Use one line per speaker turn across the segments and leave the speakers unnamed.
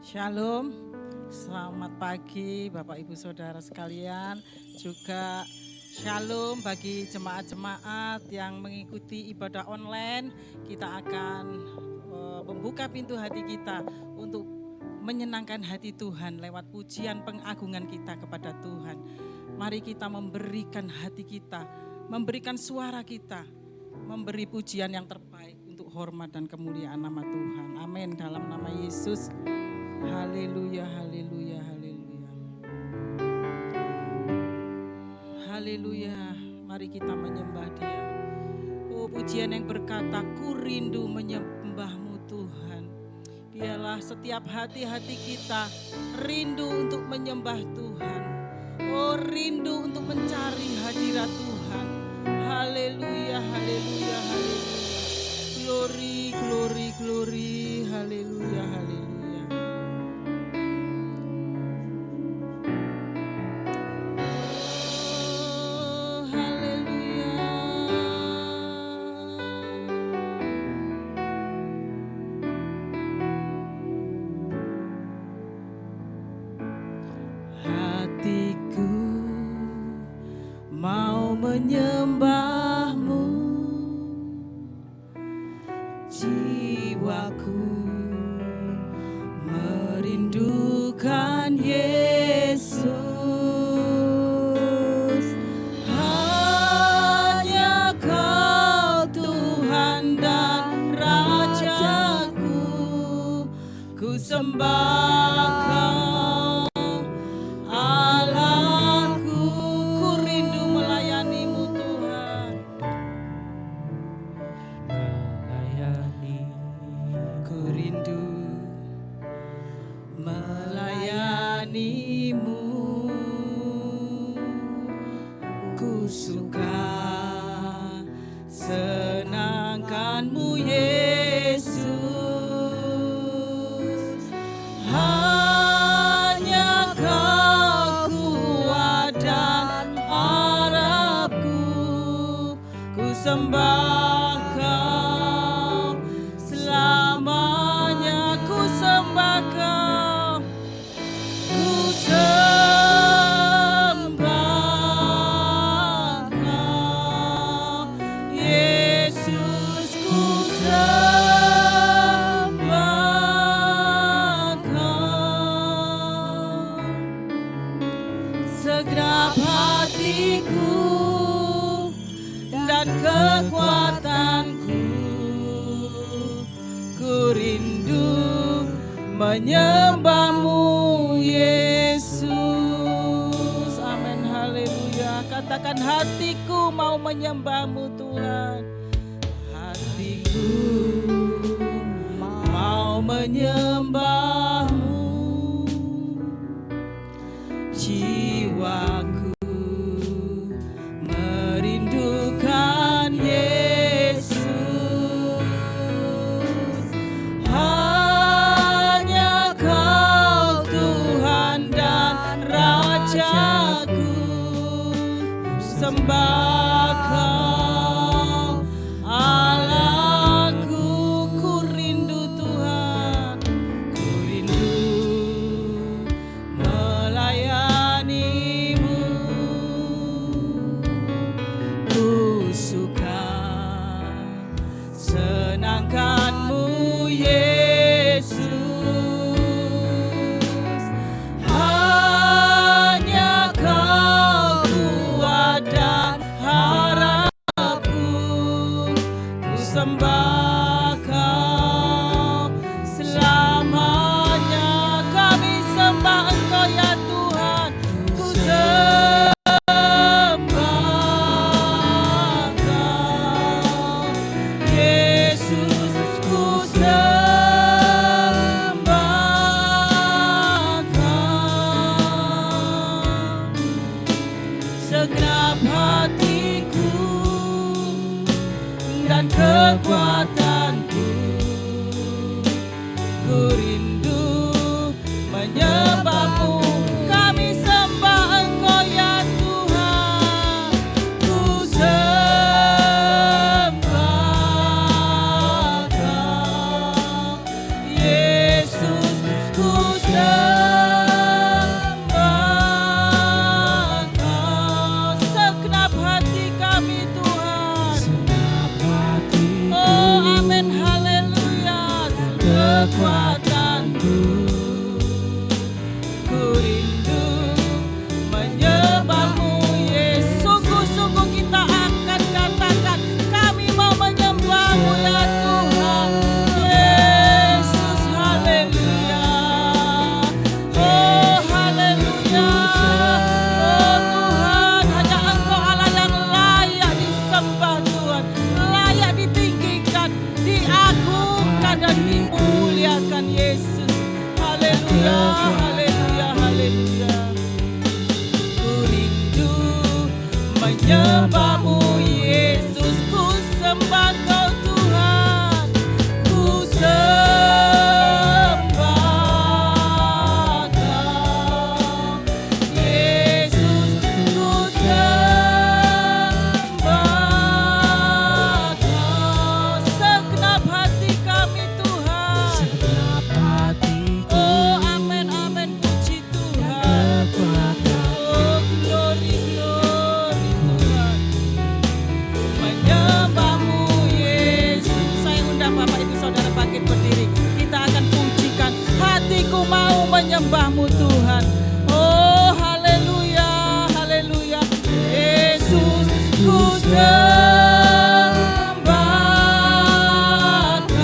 Shalom, selamat pagi Bapak Ibu Saudara sekalian. Juga shalom bagi jemaat-jemaat yang mengikuti ibadah online. Kita akan membuka pintu hati kita untuk menyenangkan hati Tuhan lewat pujian pengagungan kita kepada Tuhan. Mari kita memberikan hati kita, memberikan suara kita, memberi pujian yang terbaik untuk hormat dan kemuliaan nama Tuhan. Amin, dalam nama Yesus. Haleluya, haleluya, haleluya. Haleluya, mari kita menyembah Dia. Oh, pujian yang berkata, ku rindu menyembah-Mu Tuhan. Biarlah setiap hati-hati kita rindu untuk menyembah Tuhan. Oh, rindu untuk mencari hadirat Tuhan. Haleluya, haleluya, haleluya. Glory, glory, glory, haleluya, haleluya. Menyembah-Mu, jiwaku merindukan Yesus. Hanya Kau Tuhan dan Rajaku, ku sembah Kau. Sembah Kau selamanya, ku sembah Kau, ku sembah Kau, Yesus, ku sembah Kau, segenap hatiku dan kekuatanku, ku rindu menyembah-Mu Yesus. Amin, haleluya. Katakan, hatiku mau menyembah-Mu Tuhan. Hatiku mau menyembah-Mu, jiwaku sembah Kau, Allahku, ku rindu Tuhan, ku rindu melayani-Mu, ku suka senangkan-Mu Yesus. Hanya Kau kuat dan harapku, ku sembah Kau selamanya. Kami sembah Engkau ya Tuhan, ku sembah Kau Yesus, ku sembah Kau, segenap hatiku dan kekuatanku, ku rindu menyembah-Mu. Kami sembah Engkau ya Tuhan, ku sembah Kau Yesus, ku menyembahmu Yesus, ku sembah Kau Tuhan, ku sembah Kau Yesus, ku sembah Kau segenap hati kami Tuhan,
segenap hatiku.
oh amin amin puji Tuhan, oh glory glory Tuhan, menyembahmu Yesus. Saya undang Bapak Ibu Saudara bangkit berdiri, kita akan pujikan, hatiku mau menyembahmu Tuhan. Oh haleluya haleluya Yesus, ku sembah Kau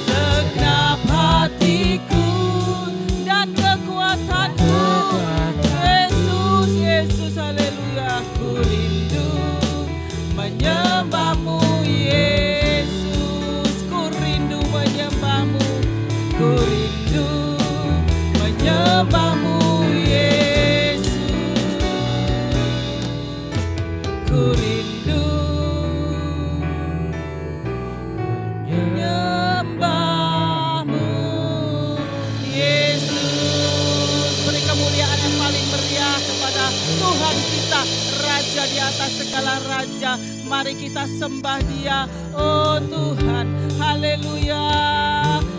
segenap hatiku dan kekuatanku. Yesus, Yesus, haleluya, ku rindu menyembahmu Yesus, ku rindu menyembahmu, ku rindu menyembahmu Yesus, ku rindu menyembahmu Yesus. Beri kemuliaan yang paling meriah kepada Tuhan kita, Raja di atas segala raja. Mari kita sembah Dia, oh Tuhan. Haleluya,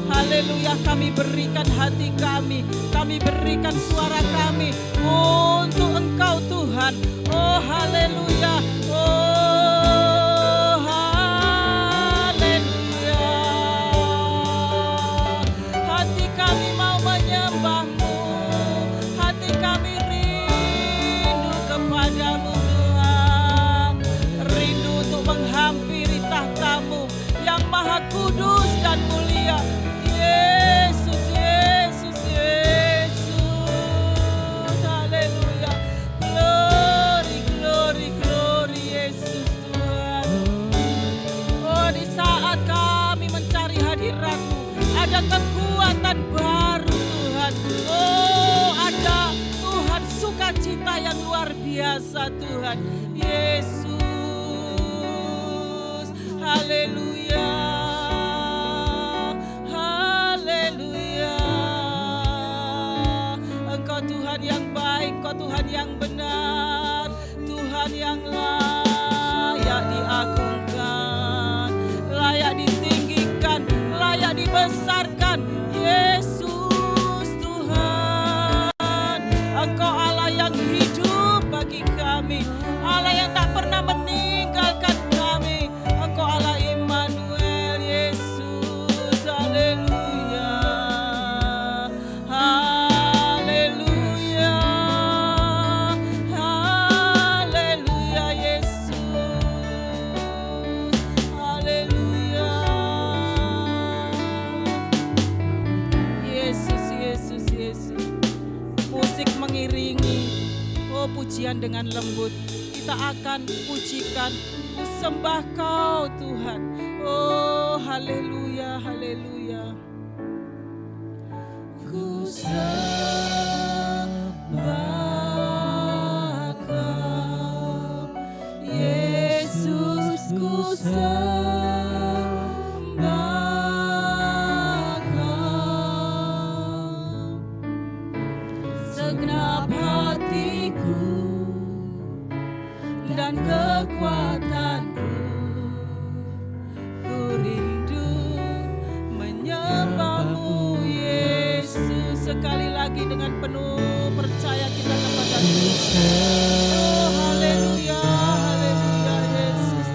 haleluya. Kami berikan hati kami berikan suara kami untuk Engkau Tuhan. Oh haleluya, oh haleluya. Hati kami mau menyembah-Mu, hati kami rindu kepadamu Tuhan, rindu untuk menghampiri tahta-Mu yang maha kudus dan mulia. Yesus, Yesus, Yesus, haleluya, glory, glory, glory, Yesus Tuhan. Oh di saat kami mencari hadirat-Mu, ada kekuatan baru Tuhan. Oh ada Tuhan sukacita yang luar biasa Tuhan. Yesus, haleluya, haleluya. Engkau Tuhan yang baik, Engkau Tuhan yang benar, Tuhan yang layak diagungkan, layak ditinggikan, layak dibesarkan. Yesus Tuhan, Engkau Allah yang hidup bagi kami, Allah yang tak pernah meninggalkan kami. Engkau Allah Immanuel, Yesus, haleluya, haleluya, haleluya, Yesus, haleluya. Yesus, Yesus, Yesus. Musik mengiringi, oh pujian dengan lembut. Kita akan pujikan, ku sembah Kau Tuhan. Oh haleluya, haleluya. Ku sembah Kau, Yesus, ku sembah Kau segenap hatiku dan kekuatanku. Ku rindu menyembah-Mu Yesus. Sekali lagi dengan penuh percaya kita kepada Tuhan. Oh haleluya, haleluya, Yesus.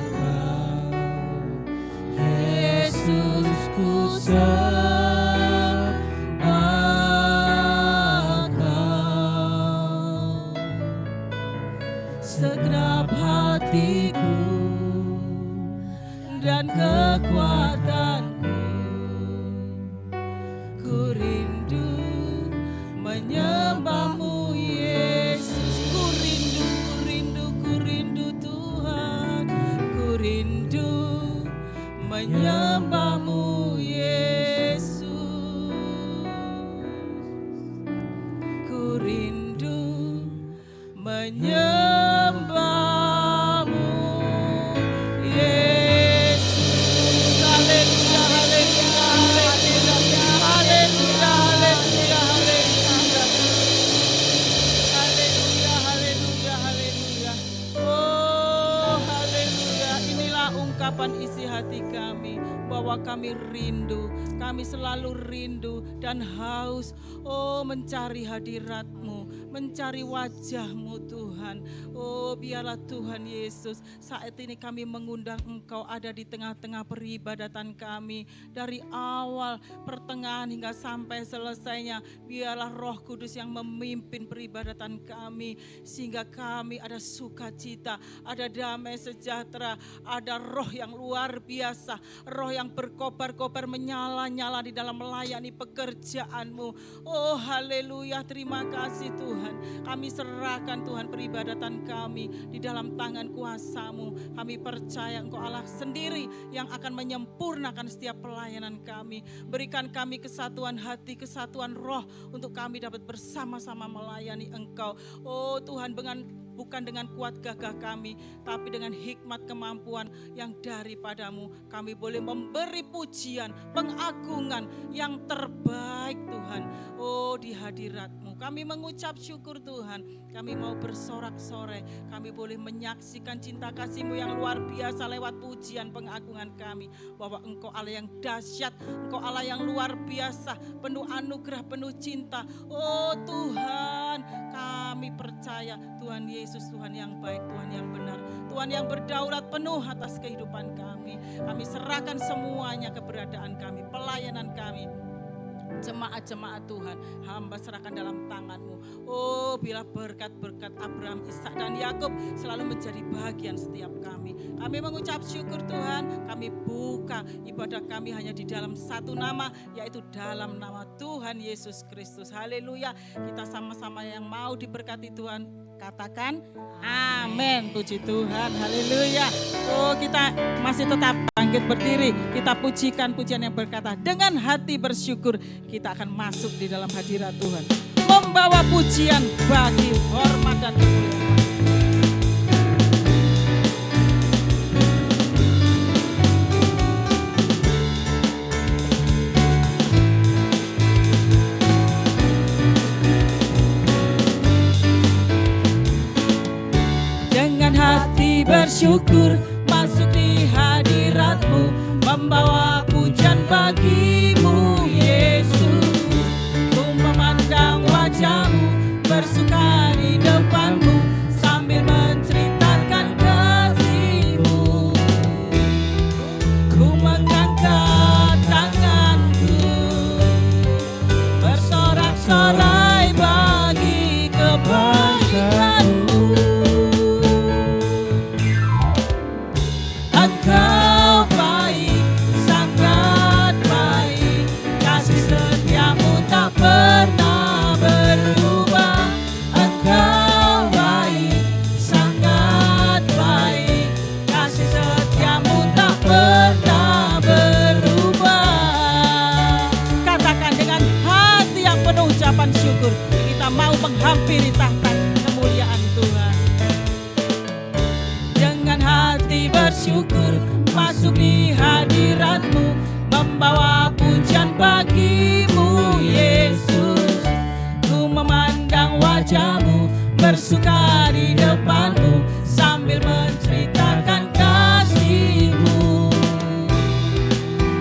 Yesus, ku sembah Kau segenap hatiku dan kekuatanku. Ku rindu menyembah-Mu Yesus. Ku rindu, ku rindu, ku rindu Tuhan. Ku rindu menyembah-Mu Yesus. Ku rindu menyembahmu Yesus. Haleluya, haleluya, haleluya, haleluya, haleluya, haleluya, haleluya, haleluya, haleluya. Oh haleluya, inilah ungkapan isi hati kami bahwa kami rindu, kami selalu rindu dan haus, oh mencari hadirat-Mu, mencari wajah-Mu Tuhan. Oh biarlah Tuhan Yesus, saat ini kami mengundang Engkau ada di tengah-tengah peribadatan kami. Dari awal, pertengahan hingga sampai selesainya, biarlah Roh Kudus yang memimpin peribadatan kami. Sehingga kami ada sukacita, ada damai sejahtera, ada roh yang luar biasa, roh yang berkobar-kobar menyala-nyala di dalam melayani pekerjaan-Mu. Oh haleluya, terima kasih Tuhan. Kami serahkan Tuhan peribadatan kami di dalam tangan kuasa-Mu. Kami percaya Engkau Allah sendiri yang akan menyempurnakan setiap pelayanan kami. Berikan kami kesatuan hati, kesatuan roh untuk kami dapat bersama-sama melayani Engkau. Oh Tuhan, bukan dengan kuat gagah kami, tapi dengan hikmat kemampuan yang daripada-Mu. Kami boleh memberi pujian, pengagungan yang terbaik Tuhan. Oh di hadirat-Mu kami mengucap syukur Tuhan. Kami mau bersorak-sorai, kami boleh menyaksikan cinta kasih-Mu yang luar biasa lewat pujian pengagungan kami. Bahwa Engkau Allah yang dahsyat, Engkau Allah yang luar biasa, penuh anugerah, penuh cinta. Oh Tuhan, kami percaya Tuhan Yesus Tuhan yang baik, Tuhan yang benar, Tuhan yang berdaulat penuh atas kehidupan kami. Kami serahkan semuanya, keberadaan kami, pelayanan kami, jemaat-jemaat Tuhan, hamba serahkan dalam tangan-Mu. Oh bila berkat-berkat Abraham, Ishak dan Yakub selalu menjadi bagian setiap kami. Kami mengucap syukur Tuhan. Kami buka ibadah kami hanya di dalam satu nama, yaitu dalam nama Tuhan Yesus Kristus. Haleluya. Kita sama-sama yang mau diberkati Tuhan, katakan amin. Puji Tuhan, haleluya. Oh kita masih tetap bangkit berdiri. Kita pujikan pujian yang berkata, dengan hati bersyukur kita akan masuk di dalam hadirat Tuhan, membawa pujian bagi hormat dan kemuliaan. Dengan hati bersyukur masuk di hadirat-Mu, membawa pujian bagi-Mu Yesus. Ku memandang wajah-Mu, bersuka di depan-Mu, sambil menceritakan kasih-Mu. Ku mengangkat tanganku, bersorak-sorai bagi kebaikan-Mu. Engkau baik, sangat baik, kasih setia-Mu tak pernah berubah. Engkau baik, sangat baik, kasih setia-Mu tak pernah berubah. Katakan dengan hati yang penuh ucapan syukur, kita mau menghampiri tahta kemuliaan Tuhan. Dengan hati bersyukur masuk di hadirat-Mu, membawa pujian bagi-Mu Yesus. Ku memandang wajah-Mu, bersuka di depan-Mu, sambil menceritakan kasih-Mu.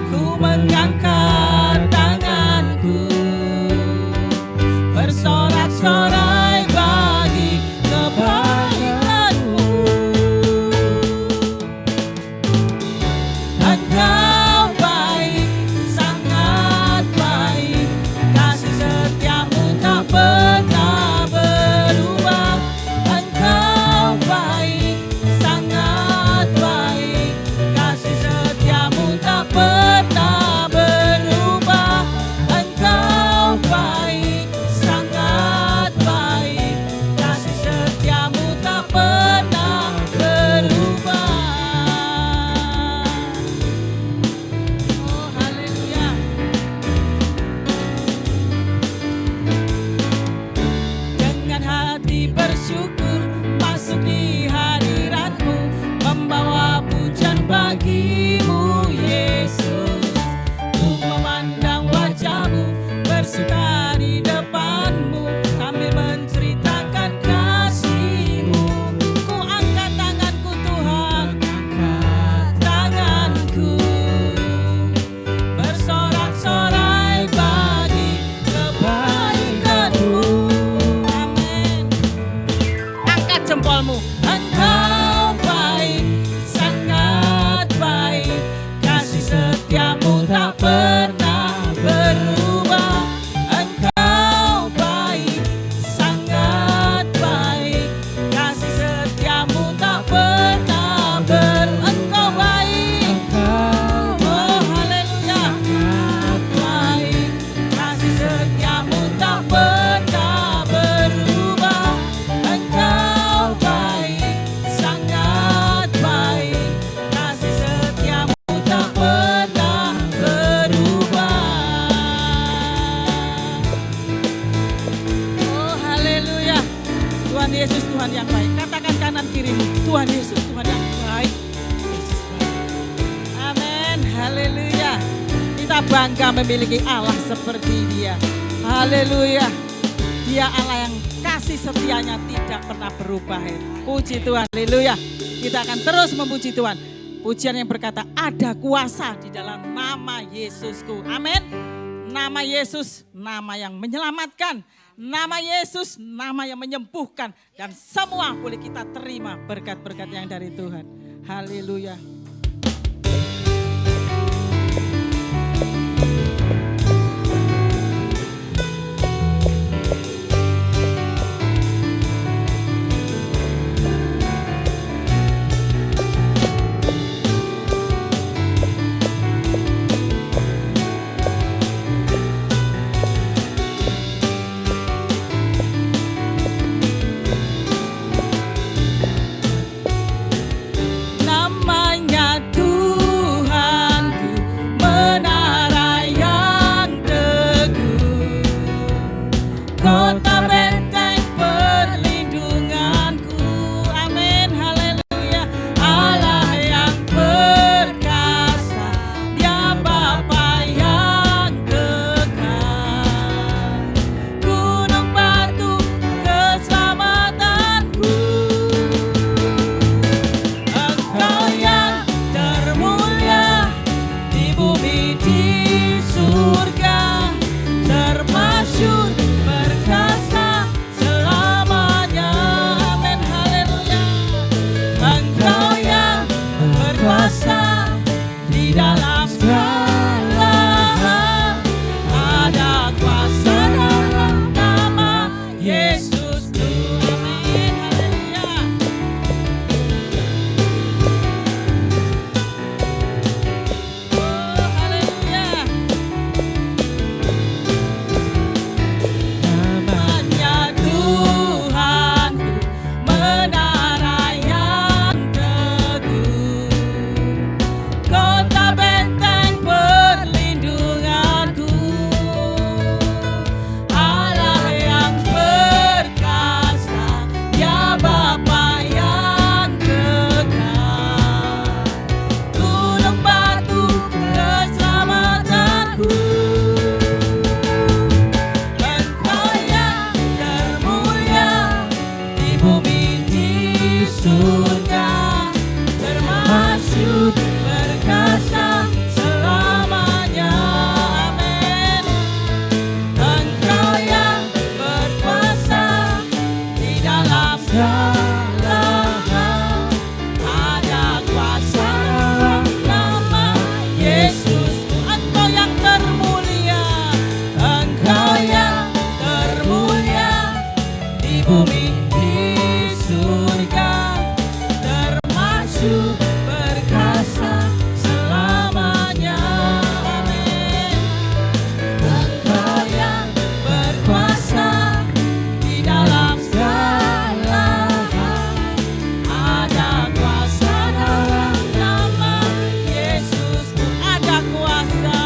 Ku mengangkat tanganku, bersorak-sorai bagi kebaikan-Mu. Engkau baik, sangat baik, kasih setia-Mu tak pernah berubah. Engkau baik, sangat baik, kasih setia-Mu tak pernah berubah. Engkau baik, sangat baik. andalmu. Engkau baik, sangat baik, kasih setiamu tak pernah berubah. Engkau baik, sangat baik, kasih setiamu tak pernah Engkau baik, oh haleluya, sangat baik, kasih setiamu tak pernah berubah. Engkau baik, sangat baik, kasih setiamu tak pernah berubah. Oh haleluya, Tuhan Yesus Tuhan yang baik. Katakan kanan kirimu, Tuhan Yesus Tuhan yang baik. Yesus baik. Amin, haleluya. Kita bangga memiliki Allah seperti Dia. Haleluya. Dia Allah yang kasih setianya tidak pernah berubah. Puji Tuhan, haleluya. Kita akan terus memuji Tuhan. Pujian yang berkata, ada kuasa di dalam nama Yesusku. Amin. Nama Yesus, nama yang menyelamatkan. Nama Yesus, nama yang menyembuhkan. Dan semua boleh kita terima berkat-berkat yang dari Tuhan. Haleluya. Namanya Tuhanku, menara yang teguh, kota benteng perlindunganku. Amin, haleluya. Allah yang perkasa, Dia Bapa yang kekal, gunung batu keselamatanku. Engkau yang termulia di bumi di surga, termasyhur perkasa selamanya. Amin, haleluya. Engkau yang berkuasa di dalam segala hal, ada kuasa dalam nama Yesus. Amin, haleluya. Oh, haleluya. Namanya Tuhanku, menara yang teguh, kota benteng perlindunganku. Allah yang perkasa, Dia Bapa yang kekal, gunung batu keselamatanku. Engkau yang termulia di bumi di surga, termasyhur perkasa selamanya. Amin. Engkau yang berkuasa di dalam segala hal, ada kuasa dalam nama Yesus. Engkau yang termulia, Engkau yang termulia di bumi di surga, termasyhur perkasa selamanya. Amin. Engkau yang berkuasa di dalam segala hal, ada kuasa dalam nama Yesus. Ada kuasa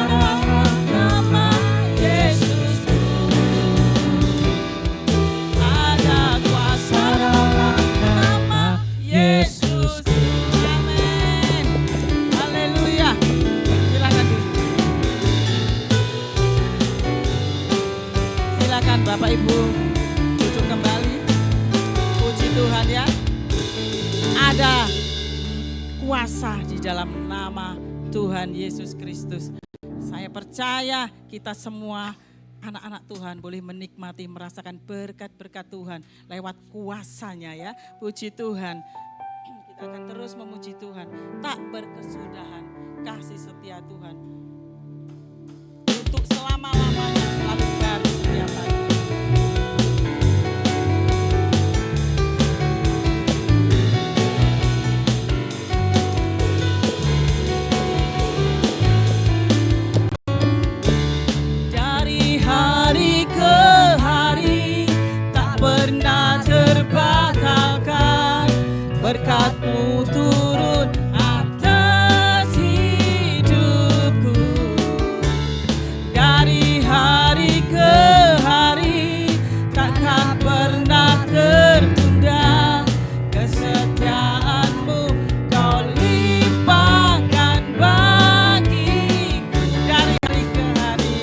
dalam nama Yesus. Ada kuasa dalam nama Yesus. Amin. Haleluya. Silakan duduk. Silakan Bapak Ibu duduk kembali. Puji Tuhan ya. Ada kuasa di dalam nama Tuhan Yesus Kristus. Saya percaya kita semua anak-anak Tuhan boleh menikmati, merasakan berkat-berkat Tuhan lewat kuasa-Nya ya. Puji Tuhan. Kita akan terus memuji Tuhan. Tak berkesudahan kasih setia Tuhan. Untuk selama-lamanya selalu baru setiap hari. Dari hari ke hari tak pernah terbatalkan, berkat-Mu turun atas hidupku. Dari hari ke hari takkan pernah tertunda, kesetiaan-Mu Kau limpahkan bagiku. Dari hari ke hari,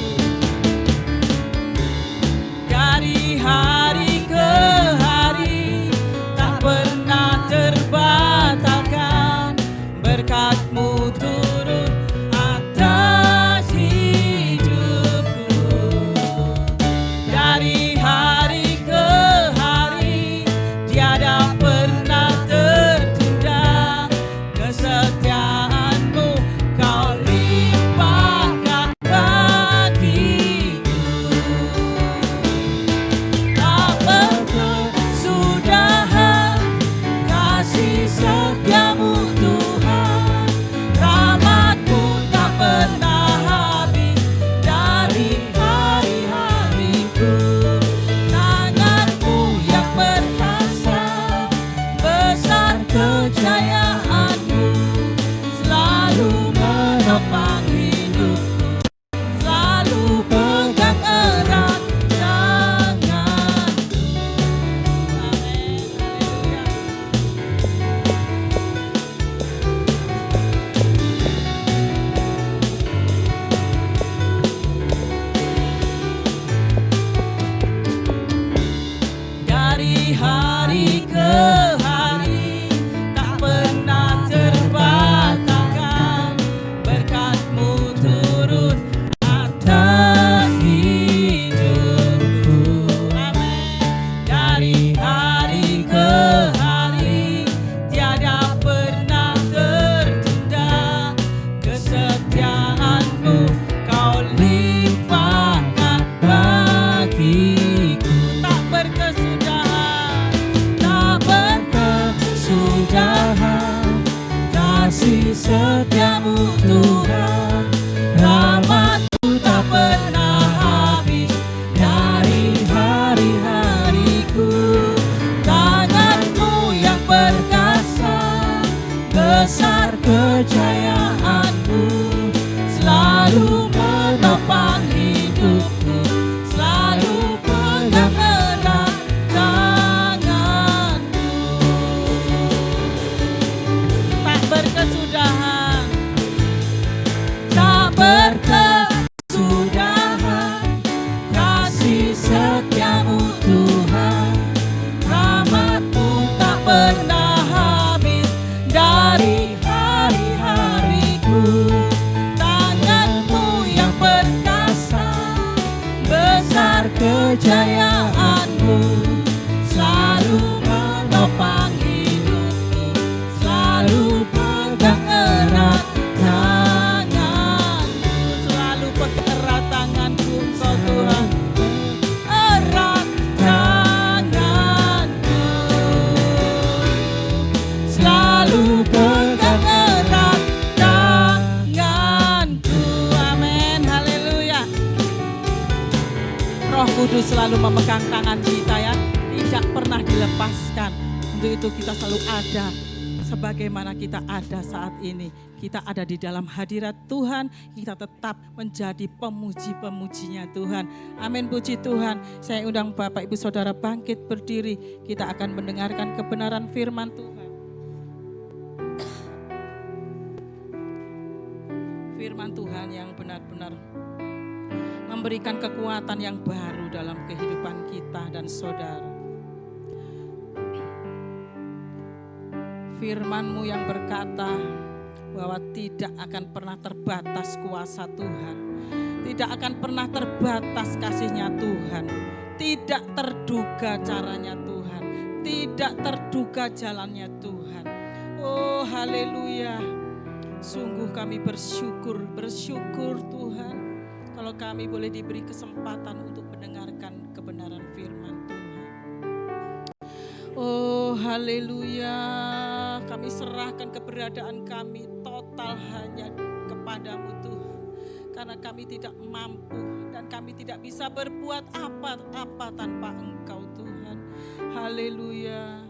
dari hari ke hari tak pernah terbatalkan, berkat-Mu turun atas hidupku. Dari hari ke hari tiada pernah tertunda, kesetiaan-Mu Kau limpahkan bagiku. Tak berkesudahan kasih setia-Mu Tuhan, rahmat-Mu tak pernah habis dari hari-hariku. Tangan-Mu yang perkasa, besar kejayaan-Mu, selalu menopang hidupku, selalu pegang erat tangan-Mu. Amin, haleluya. Dari hari ke hari tak pernah terbatalkan, berkat-Mu turun atas hidupku. Amin. Dari hari ke hari tiada pernah tertunda, kesetiaan-Mu Kau limpahkan bagiku. Tak berkesudahan, tak berkesudahan kasih setia-Mu Tuhan, rahmat-Mu tak pernah habis dari hari-hariku. Tangan-Mu yang perkasa, besar kejayaan-Mu, selalu menopang hidupku, selalu pegang erat tangan-Mu. Tak berkesudahan, tak berkesudahan kasih setia-Mu Tuhan, rahmat-Mu tak pernah habis dari hari-hariku. Tangan-Mu yang perkasa, besar kejayaan-Mu, selalu menopang hidupku, selalu pegang erat tangan-Mu, selalu pegang erat tangan-Ku Engkau Tuhan, erat tangan-Ku, selalu pegang erat tangan-Ku. Amin, haleluya. Roh Kudus selalu memegang tangan kita ya, tidak pernah dilepaskan. Untuk itu kita selalu ada sebagaimana kita ada saat ini. Kita ada di dalam hadirat Tuhan, kita tetap menjadi pemuji-pemujinya Tuhan. Amin, puji Tuhan. Saya undang Bapak Ibu Saudara bangkit berdiri. Kita akan mendengarkan kebenaran firman Tuhan. Firman Tuhan yang benar-benar memberikan kekuatan yang baru dalam kehidupan kita dan saudara. Firman-Mu yang berkata bahwa tidak akan pernah terbatas kuasa Tuhan, Tidak akan pernah terbatas kasih-Nya Tuhan. Tidak terduga caranya Tuhan. Tidak terduga jalannya Tuhan. Oh haleluya. Sungguh kami bersyukur Tuhan. Kalau kami boleh diberi kesempatan untuk mendengarkan kebenaran firman Tuhan. Oh haleluya. Kami serahkan keberadaan kami total hanya kepadamu Tuhan. Karena kami tidak mampu dan kami tidak bisa berbuat apa-apa tanpa Engkau Tuhan. Haleluya.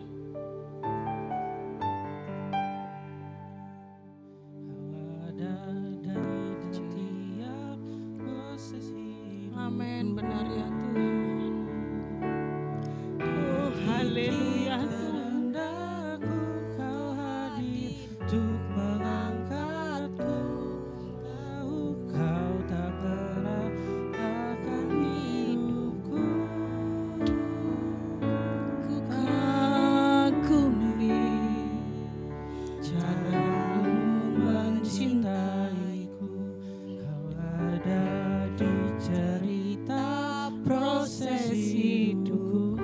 Amin, benar ya Tuhan. Oh haleluya.
Kehendakku Kau hadir untuk mengangkatku. Tahu Kau tak pernah akan hidupku.
Ku kagumi
Caramu mencintaiku. Kau ada di cerita proses hidupku.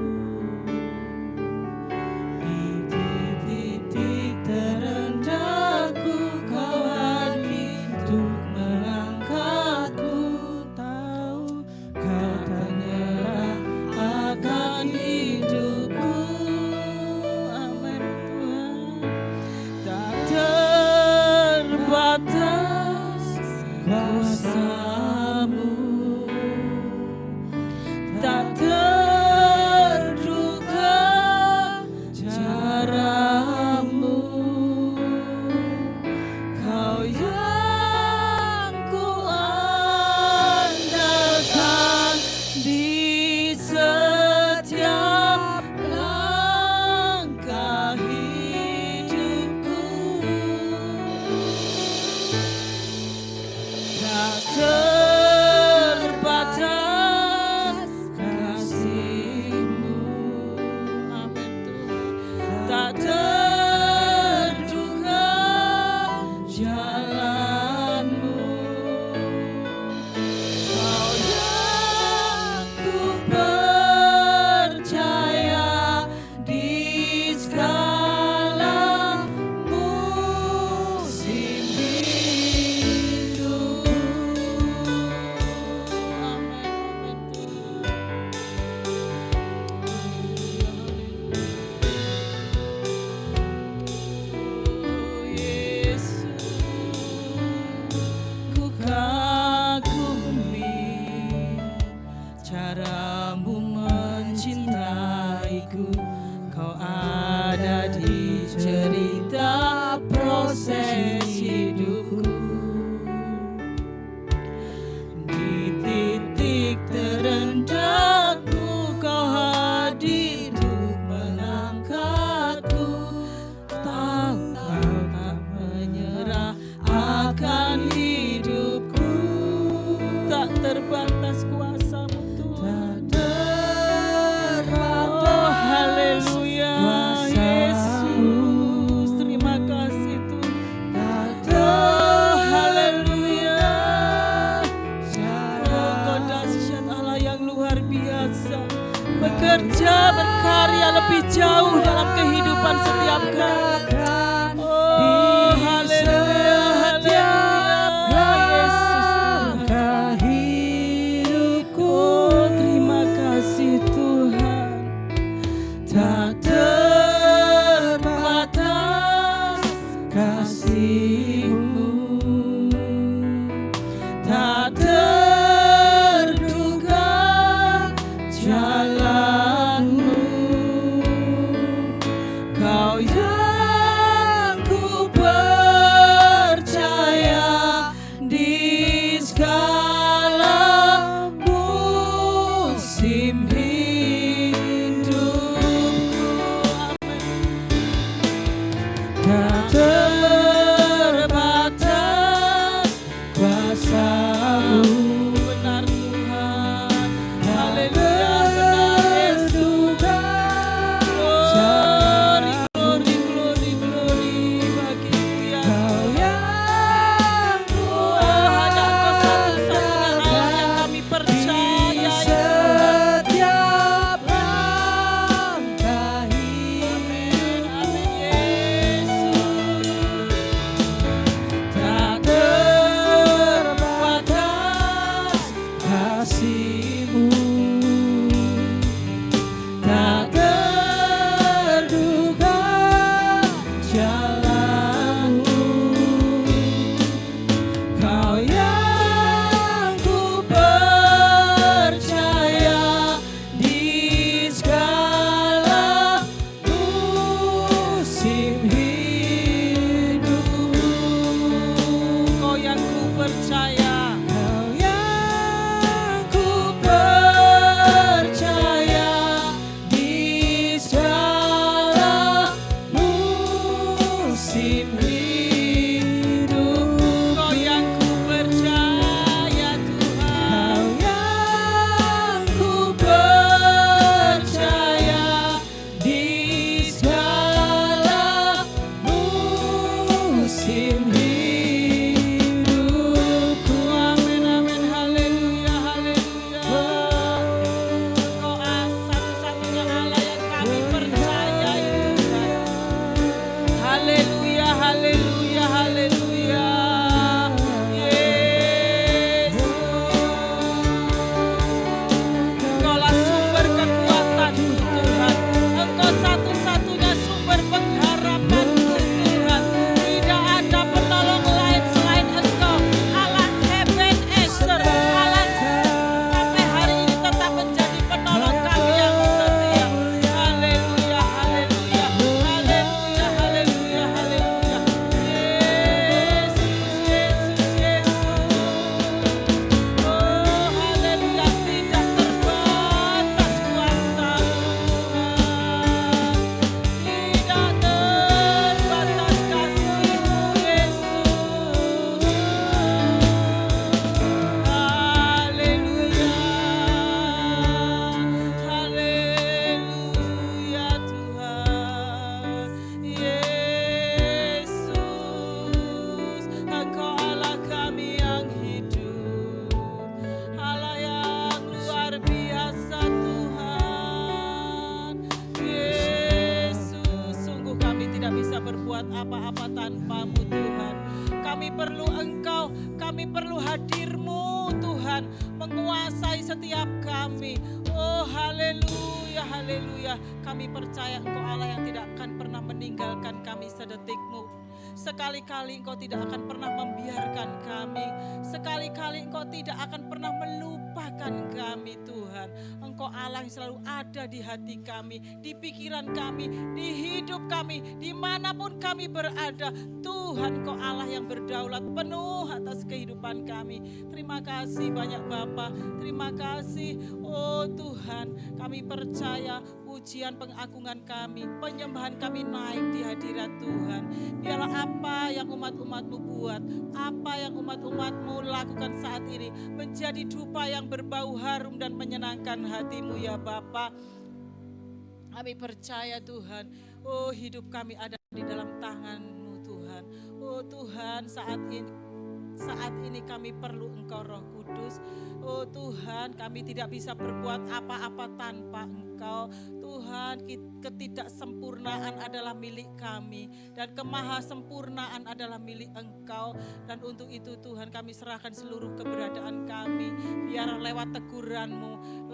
Di titik terendahku Kau hadir untuk mengangkatku. Tahu Kau tak nyerah akan hidupku.
Amin Tuhan. Tak terbatas
Kuasamu
tak terduga
caramu.
Kau yang kuandalkan di setiap langkah hidupku. Tak terbatas kasih-Mu. Amin Tuhan. Tak terduga jalan-Mu. Kau yang ku percaya di segala musim hidupku. Amin Tuhan. Oh Yesus, ku kagumi caramu mencintaiku. Kau ada di cerita proses hidupku. Di titik terendahku Kau hadir untuk mengangkatku. Tahu Kau tak menyerah akan hidupku. Tak terbatas kuasa-Mu Tuhan. Oh haleluya Yesus. Terima kasih Tuhan. Oh haleluya. Oh Kau dahsyat Allah yang luar biasa. Bekerja berkarya lebih jauh dalam kehidupan setiap kami. Oh haleluya haleluya Yesus Tuhan.
hidupku.
Oh terima kasih Tuhan. Tak terbatas
kasih-Mu.
tak terduga jalan-Mu. Kau yang kami. Oh haleluya, haleluya. Kami percaya Engkau Allah yang tidak akan pernah meninggalkan kami sedetikmu. Sekali-kali Engkau tidak akan pernah membiarkan kami. Sekali-kali Engkau tidak akan pernah melupakan kami Tuhan. Engkau Allah yang selalu ada di hati kami, di pikiran kami, di hidup kami, dimanapun kami berada. Tuhan Engkau Allah yang berdaulat penuh atas kehidupan kami. Terima kasih banyak Bapa, terima kasih. Oh Tuhan, kami percaya pujian pengagungan kami, penyembahan kami naik di hadirat Tuhan. Biarlah apa yang umat-umat-Mu buat, apa yang umat-umat-Mu lakukan saat ini menjadi dupa yang berbau harum dan menyenangkan hati-Mu ya Bapa. Kami percaya Tuhan, oh hidup kami ada di dalam tangan-Mu Tuhan. Oh Tuhan, saat ini kami perlu Engkau Roh Kudus. Oh Tuhan, kami tidak bisa berbuat apa-apa tanpa Engkau. Tuhan, ketidaksempurnaan adalah milik kami dan kemahasempurnaan adalah milik Engkau. Dan untuk itu Tuhan, kami serahkan seluruh keberadaan kami. Biar lewat teguran-Mu,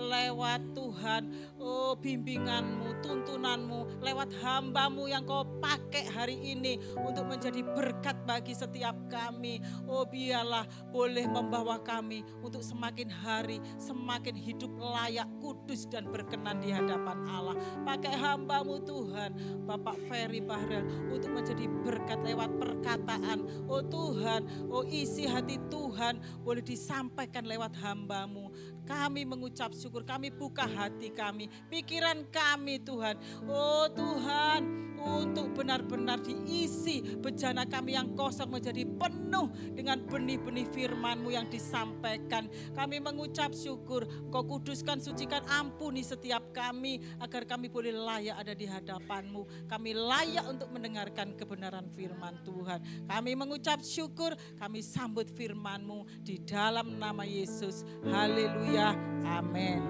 lewat Tuhan, oh bimbingan-Mu, tuntunan-Mu, lewat hamba-Mu yang Kau pakai hari ini untuk menjadi berkat bagi setiap kami. Oh biarlah boleh membawa kami untuk semakin hari semakin hidup layak, kudus dan berkenan di hadapan Allah. Pakai hamba-Mu Tuhan, Bapak Ferry Bahrel, untuk menjadi berkat lewat perkataan. Oh Tuhan, oh isi hati Tuhan boleh disampaikan lewat hamba-Mu. Kami mengucap syukur, kami buka hati kami, pikiran kami Tuhan. Oh Tuhan, untuk benar-benar diisi bejana kami yang kosong menjadi penuh dengan benih-benih firman-Mu yang disampaikan. Kami mengucap syukur, Kau kuduskan, sucikan, ampuni setiap kami agar kami boleh layak ada di hadapan-Mu. Kami layak untuk mendengarkan kebenaran firman Tuhan. Kami mengucap syukur, kami sambut firman-Mu di dalam nama Yesus. Haleluya, amin.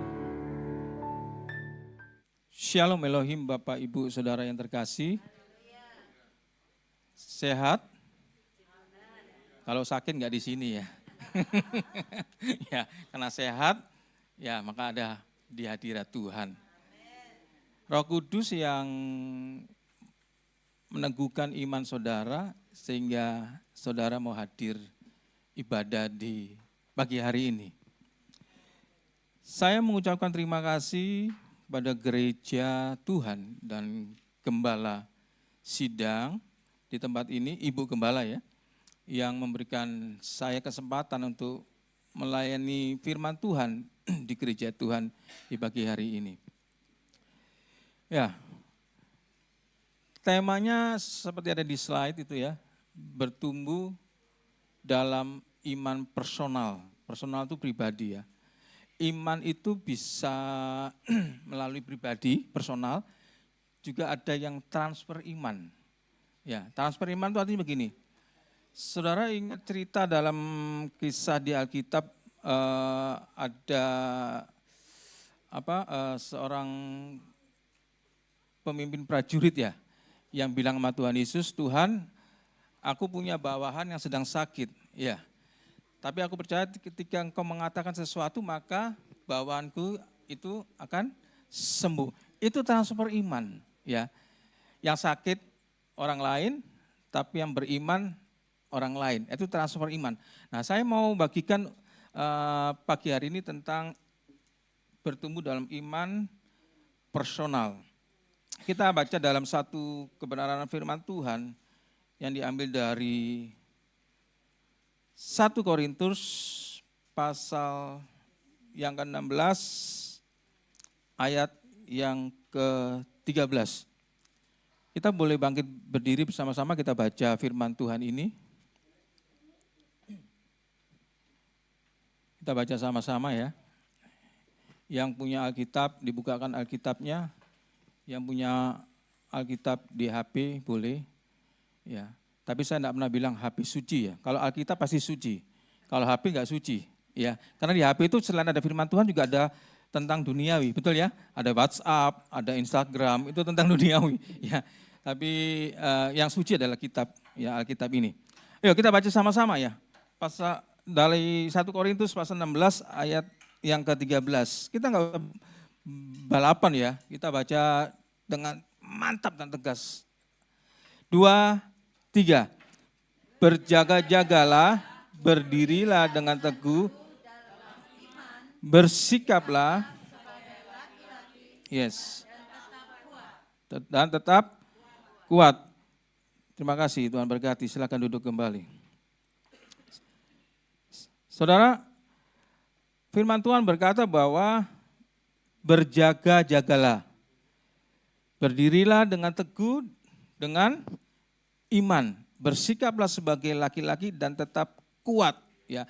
Shalom Elohim, Bapak Ibu Saudara yang terkasih. Sehat? Kalau sakit nggak di sini ya. Ya, karena sehat, ya maka ada di hadirat Tuhan. Roh Kudus yang meneguhkan iman saudara sehingga saudara mau hadir ibadah di pagi hari ini. Saya mengucapkan terima kasih pada gereja Tuhan dan Gembala Sidang di tempat ini, Ibu Gembala ya, yang memberikan saya kesempatan untuk melayani firman Tuhan di gereja Tuhan di pagi hari ini. Ya, temanya seperti ada di slide itu ya, bertumbuh dalam iman personal. Personal itu pribadi ya. Iman itu bisa melalui pribadi, personal, juga ada yang transfer iman. Ya, transfer iman itu artinya begini. Saudara ingat cerita dalam kisah di Alkitab ada seorang pemimpin prajurit ya yang bilang sama Tuhan Yesus, Tuhan, aku punya bawahan yang sedang sakit, ya. Tapi aku percaya ketika Engkau mengatakan sesuatu maka bawahanku itu akan sembuh. Itu transfer iman, ya. Yang sakit orang lain, tapi yang beriman orang lain. Itu transfer iman. Nah, saya mau bagikan pagi hari ini tentang bertumbuh dalam iman personal. Kita baca dalam satu kebenaran firman Tuhan yang diambil dari 1 Korintus pasal yang ke-16 ayat yang ke-13. Kita boleh bangkit berdiri bersama-sama kita baca firman Tuhan ini. Kita baca sama-sama ya. Yang punya Alkitab, dibukakan Alkitabnya. Yang punya Alkitab di HP boleh. Ya. Tapi saya tidak pernah bilang HP suci ya. Kalau Alkitab pasti suci. Kalau HP enggak suci. Ya. Karena di HP itu selain ada firman Tuhan juga ada tentang duniawi. Betul ya? Ada WhatsApp, ada Instagram, itu tentang duniawi. Ya. Tapi yang suci adalah kitab, ya Alkitab ini. Yuk kita baca sama-sama ya. Pasal dari 1 Korintus pasal 16 ayat yang ke-13. Kita nggak usah balapan ya, kita baca dengan mantap dan tegas. 2, 3. Berjaga-jagalah, berdirilah dengan teguh, bersikaplah, yes, dan tetap kuat. Terima kasih, Tuhan berkati. Silakan duduk kembali. Saudara, firman Tuhan berkata bahwa berjaga-jagalah. Berdirilah dengan teguh, dengan iman. Bersikaplah sebagai laki-laki dan tetap kuat. Ya,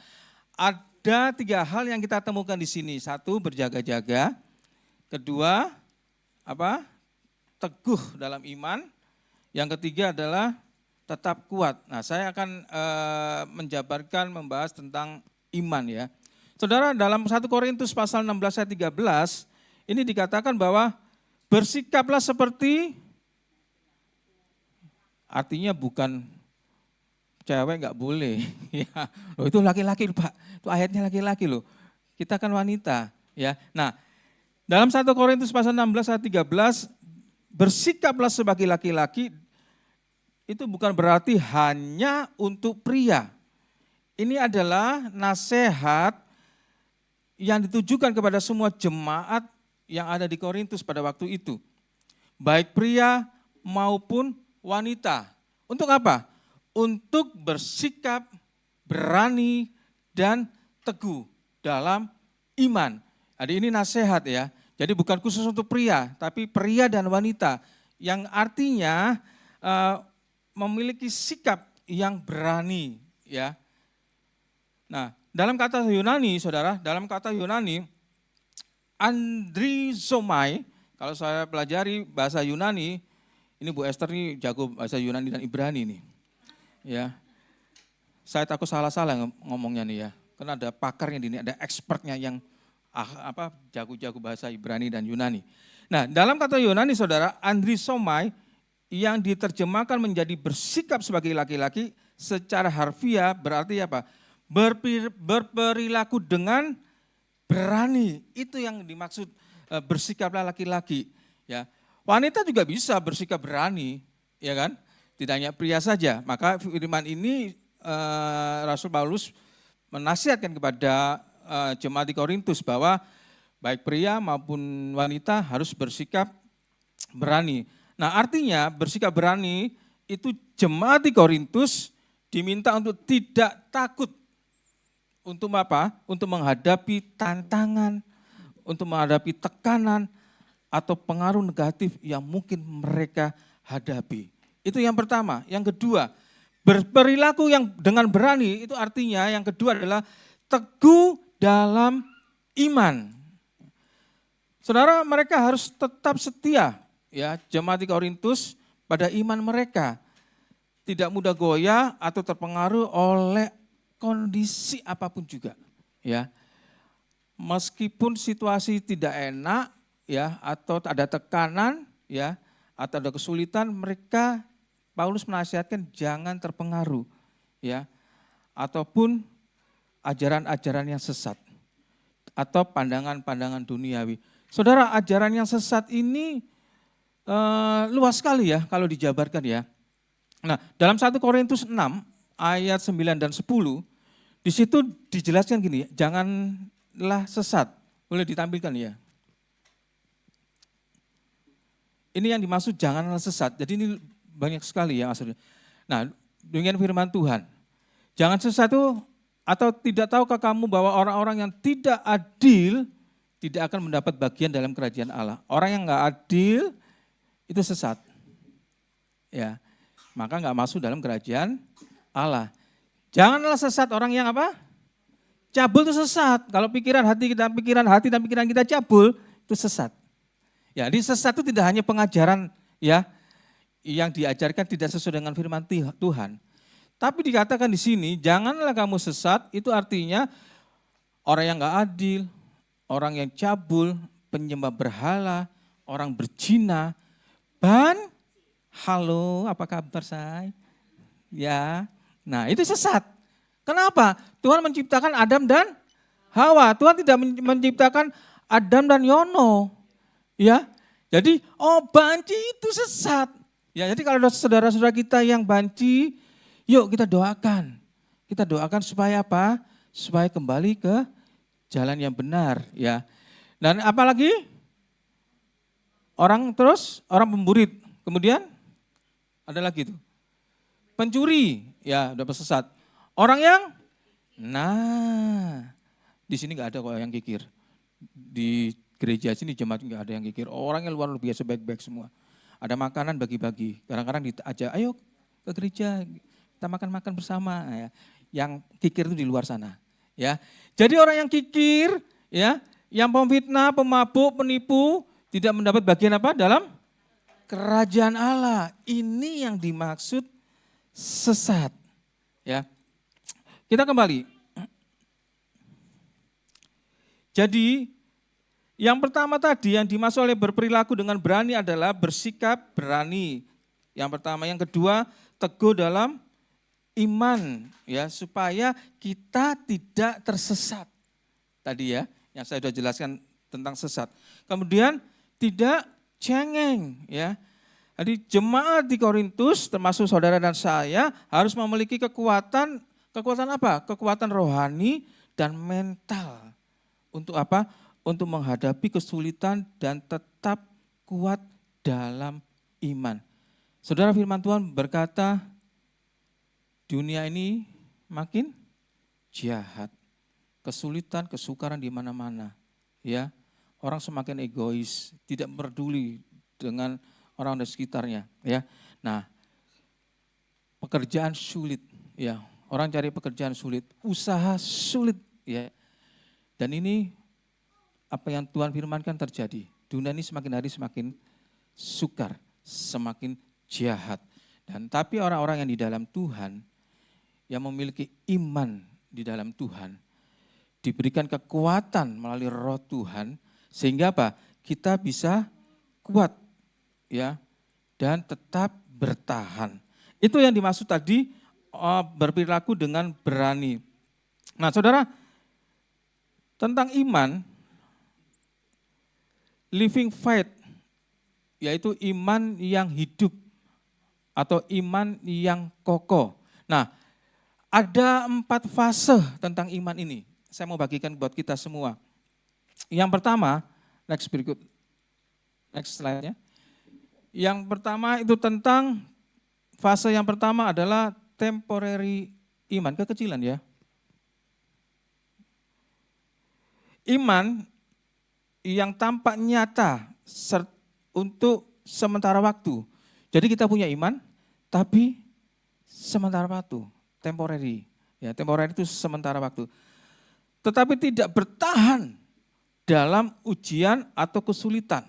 ada 3 hal yang kita temukan di sini. 1, berjaga-jaga. 2, apa? Teguh dalam iman. Yang ketiga adalah tetap kuat. Nah, saya akan menjabarkan, membahas tentang iman ya. Saudara, dalam 1 Korintus pasal 16 ayat 13, ini dikatakan bahwa bersikaplah seperti, artinya bukan cewek nggak boleh. Ya, loh, itu laki-laki Pak, itu ayatnya laki-laki loh. Kita kan wanita. Ya. Nah, dalam 1 Korintus pasal 16 ayat 13, bersikaplah sebagai laki-laki, itu bukan berarti hanya untuk pria. Ini adalah nasihat yang ditujukan kepada semua jemaat yang ada di Korintus pada waktu itu. Baik pria maupun wanita. Untuk apa? Untuk bersikap berani dan teguh dalam iman. Jadi ini nasihat ya. Jadi bukan khusus untuk pria, tapi pria dan wanita. Yang artinya memiliki sikap yang berani ya. Nah, dalam kata Yunani, saudara, dalam kata Yunani, andrizomai, kalau saya pelajari bahasa Yunani, ini Bu Esther ini jago bahasa Yunani dan Ibrani nih. Ya, saya takut salah-salah ngomongnya nih ya, karena ada pakarnya di sini, ada expertnya yang jago-jago bahasa Ibrani dan Yunani. Nah, dalam kata Yunani, saudara, andrizomai yang diterjemahkan menjadi bersikap sebagai laki-laki secara harfiah berarti apa? Berperilaku dengan berani, itu yang dimaksud bersikaplah laki-laki. Ya, wanita juga bisa bersikap berani, ya kan? Tidak hanya pria saja. Maka firman ini Rasul Paulus menasihatkan kepada jemaat di Korintus bahwa baik pria maupun wanita harus bersikap berani. Nah, artinya bersikap berani itu jemaat di Korintus diminta untuk tidak takut. Untuk apa? Untuk menghadapi tantangan, untuk menghadapi tekanan atau pengaruh negatif yang mungkin mereka hadapi. Itu yang pertama. Yang kedua, berperilaku yang dengan berani, itu artinya yang kedua adalah teguh dalam iman. Saudara, mereka harus tetap setia ya, jemaat di Korintus pada iman mereka. Tidak mudah goyah atau terpengaruh oleh kondisi apapun juga, ya. Meskipun situasi tidak enak, ya, atau ada tekanan, ya, atau ada kesulitan, mereka Paulus menasihatkan jangan terpengaruh, ya, ataupun ajaran-ajaran yang sesat atau pandangan-pandangan duniawi. Saudara, ajaran yang sesat ini luas sekali ya kalau dijabarkan ya. Nah, dalam 1 Korintus 6 ayat 9 dan 10, di situ dijelaskan gini, janganlah sesat. Boleh ditampilkan ya. Ini yang dimaksud janganlah sesat. Jadi ini banyak sekali ya maksudnya. Nah, dengan firman Tuhan. Jangan sesat itu, atau tidak tahukah kamu bahwa orang-orang yang tidak adil tidak akan mendapat bagian dalam kerajaan Allah. Orang yang enggak adil itu sesat. Ya. Maka enggak masuk dalam kerajaan Allah. Janganlah sesat orang yang apa? Cabul itu sesat. Kalau pikiran hati dan pikiran kita cabul, itu sesat. Ya, di sesat itu tidak hanya pengajaran ya yang diajarkan tidak sesuai dengan firman Tuhan. Tapi dikatakan di sini, janganlah kamu sesat, itu artinya orang yang enggak adil, orang yang cabul, penyembah berhala, orang berzina, halo, apa kabar say? Ya, nah itu sesat. Kenapa? Tuhan menciptakan Adam dan Hawa. Tuhan tidak menciptakan Adam dan Yono. Ya. Jadi, banci itu sesat. Ya, jadi kalau ada saudara-saudara kita yang banci, yuk kita doakan. Kita doakan supaya apa? Supaya kembali ke jalan yang benar, ya. Dan apalagi? Orang pemburit. Kemudian ada lagi tuh. Pencuri, ya udah sesat. Orang yang, di sini nggak ada kok yang kikir. Di gereja sini jemaat nggak ada yang kikir. Orangnya luar biasa baik-baik semua. Ada makanan bagi-bagi. Kadang-kadang diajak, ayo ke gereja, kita makan-makan bersama. Ya. Yang kikir itu di luar sana. Ya, jadi orang yang kikir, ya, yang pemfitnah, pemabuk, penipu, tidak mendapat bagian apa dalam kerajaan Allah. Ini yang dimaksud sesat. Ya, kita kembali. Jadi yang pertama tadi yang dimaksud oleh berperilaku dengan berani adalah bersikap berani. Yang pertama, yang kedua teguh dalam iman, ya, supaya kita tidak tersesat. Tadi ya, yang saya sudah jelaskan tentang sesat. Kemudian tidak cengeng, ya. Jadi jemaat di Korintus termasuk saudara dan saya harus memiliki kekuatan apa? Kekuatan rohani dan mental. Untuk apa? Untuk menghadapi kesulitan dan tetap kuat dalam iman. Saudara, firman Tuhan berkata, dunia ini makin jahat. Kesulitan, kesukaran di mana-mana. Ya, orang semakin egois, tidak peduli dengan orang di sekitarnya. Ya, nah, pekerjaan sulit. Ya, orang cari pekerjaan sulit, usaha sulit. Ya, dan ini apa yang Tuhan firmankan terjadi. Dunia ini semakin hari semakin sukar, semakin jahat. Dan tapi orang-orang yang di dalam Tuhan, yang memiliki iman di dalam Tuhan, diberikan kekuatan melalui Roh Tuhan, sehingga apa? Kita bisa kuat, ya, dan tetap bertahan. Itu yang dimaksud tadi berperilaku dengan berani. Nah, saudara, tentang iman, living faith, yaitu iman yang hidup atau iman yang kokoh. Nah, ada 4 fase tentang iman ini. Saya mau bagikan buat kita semua. Yang pertama, next slide-nya. Yang pertama itu tentang fase yang pertama adalah temporary iman, kekecilan ya. Iman yang tampak nyata untuk sementara waktu. Jadi kita punya iman, tapi sementara waktu, temporary. Ya, temporary itu sementara waktu. Tetapi tidak bertahan dalam ujian atau kesulitan.